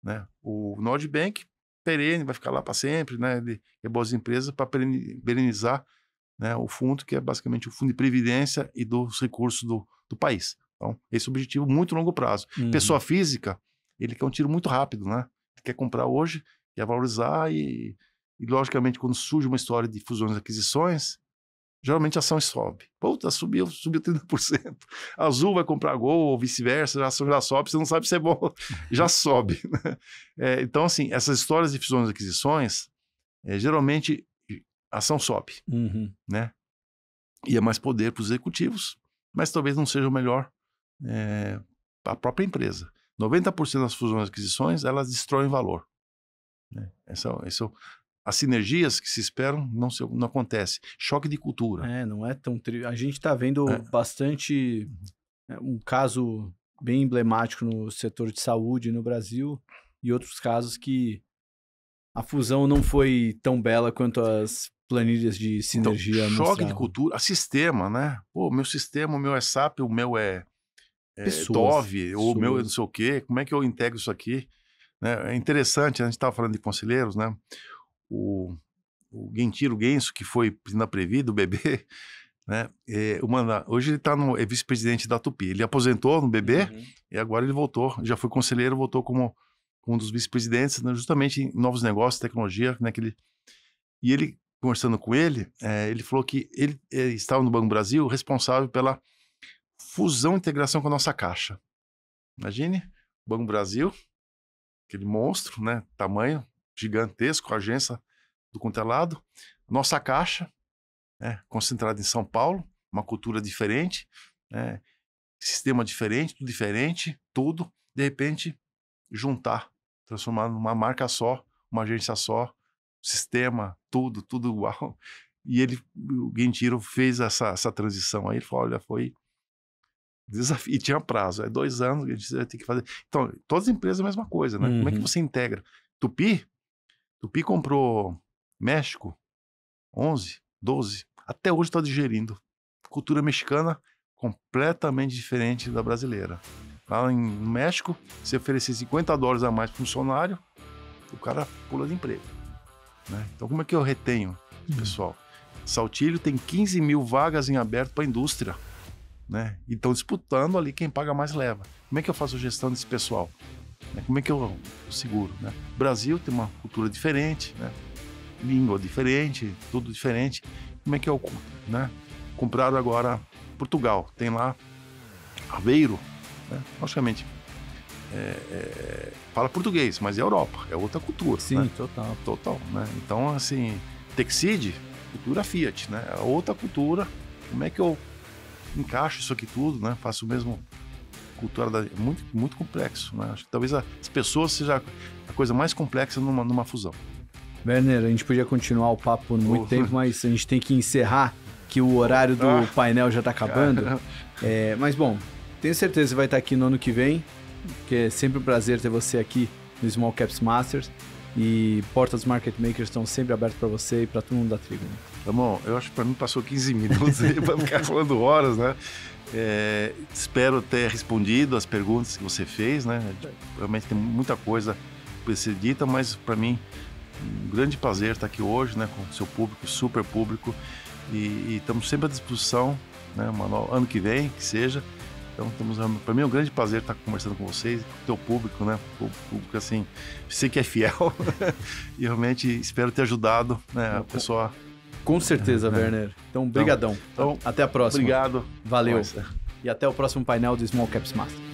né? O Nordbank, perene, vai ficar lá para sempre, né? Ele é boas empresas para perenizar, né? O fundo, que é basicamente o fundo de previdência e dos recursos do país. Então, esse é o objetivo muito longo prazo. Pessoa física, ele quer um tiro muito rápido, né? Ele quer comprar hoje, quer valorizar e logicamente, quando surge uma história de fusões e aquisições, geralmente a ação sobe. Puta, subiu 30%. A Azul vai comprar Gol ou vice-versa, a ação já sobe, você não sabe se é bom, já sobe. Né? Então, assim, essas histórias de fusões e aquisições, geralmente a ação sobe, né? E é mais poder para os executivos, mas talvez não seja o melhor para a própria empresa. 90% das fusões e aquisições, elas destroem valor. Né? As sinergias que se esperam não acontecem. Choque de cultura. Não é tão... A gente está vendo bastante... um caso bem emblemático no setor de saúde no Brasil e outros casos que a fusão não foi tão bela quanto as planilhas de sinergia. Então, choque de cultura, sistema, né? Pô, meu sistema, o meu é SAP, o meu é Dove, ou o meu é não sei o quê. Como é que eu integro isso aqui? Né? É interessante, a gente estava falando de conselheiros, né? O Gentiro Genso, que foi na Previ, do BB, né? Hoje ele é vice-presidente da Tupi. Ele aposentou no BB e agora ele voltou, já foi conselheiro, voltou como um dos vice-presidentes, né? Justamente em novos negócios, tecnologia, né? E ele, conversando com ele, ele falou que ele estava no Banco Brasil responsável pela fusão e integração com a nossa Caixa. Imagine, Banco Brasil, aquele monstro, né? Tamanho gigantesco, agência do quanto é lado, nossa Caixa, concentrada em São Paulo, uma cultura diferente, sistema diferente, tudo, de repente, juntar, transformar numa marca só, uma agência só, sistema, tudo igual. E o Gentiro fez essa transição aí, ele falou, olha, foi desafio, e tinha prazo, 2 anos que a gente vai ter que fazer. Então, todas as empresas a mesma coisa, né? Como é que você integra? Tupi comprou México, 11, 12, até hoje está digerindo. Cultura mexicana completamente diferente da brasileira. Lá no México, se oferecer $50 a mais para o funcionário, o cara pula de emprego. Né? Então, como é que eu retenho, pessoal? Saltilho tem 15 mil vagas em aberto para a indústria. Né? E estão disputando ali, quem paga mais leva. Como é que eu faço gestão desse pessoal? Como é que eu seguro? Né? O Brasil tem uma cultura diferente, né? Língua diferente, tudo diferente. Como é que eu... Né? Compraram agora Portugal, tem lá Aveiro, né? Logicamente fala português, mas é Europa, é outra cultura. Sim, né? Total. Né? Então, assim, Texid, cultura Fiat, né? É outra cultura. Como é que eu encaixo isso aqui tudo, né? Faço o mesmo cultura muito, muito complexo, né? Acho que talvez as pessoas seja a coisa mais complexa numa fusão. Werner, a gente podia continuar o papo por muito tempo, mas a gente tem que encerrar, que o horário do painel já está acabando. Mas bom, tenho certeza que você vai estar aqui no ano que vem, que é sempre um prazer ter você aqui no Small Caps Masters. E portas Market Makers estão sempre abertas para você e para todo mundo da tribo. Ramon, eu acho que para mim passou 15 minutos aí para ficar falando horas, né? Espero ter respondido as perguntas que você fez, né? Realmente tem muita coisa para ser dita, mas para mim um grande prazer estar aqui hoje, né? Com o seu público, super público, e estamos sempre à disposição, né? Ano que vem, que seja. Então, para mim é um grande prazer estar conversando com vocês, com o teu público, né? O público, assim, sei que é fiel e realmente espero ter ajudado, né, a pessoa. Com certeza, Werner. Então, brigadão. Então, até a próxima. Obrigado. Valeu. E até o próximo painel do Small Caps Master.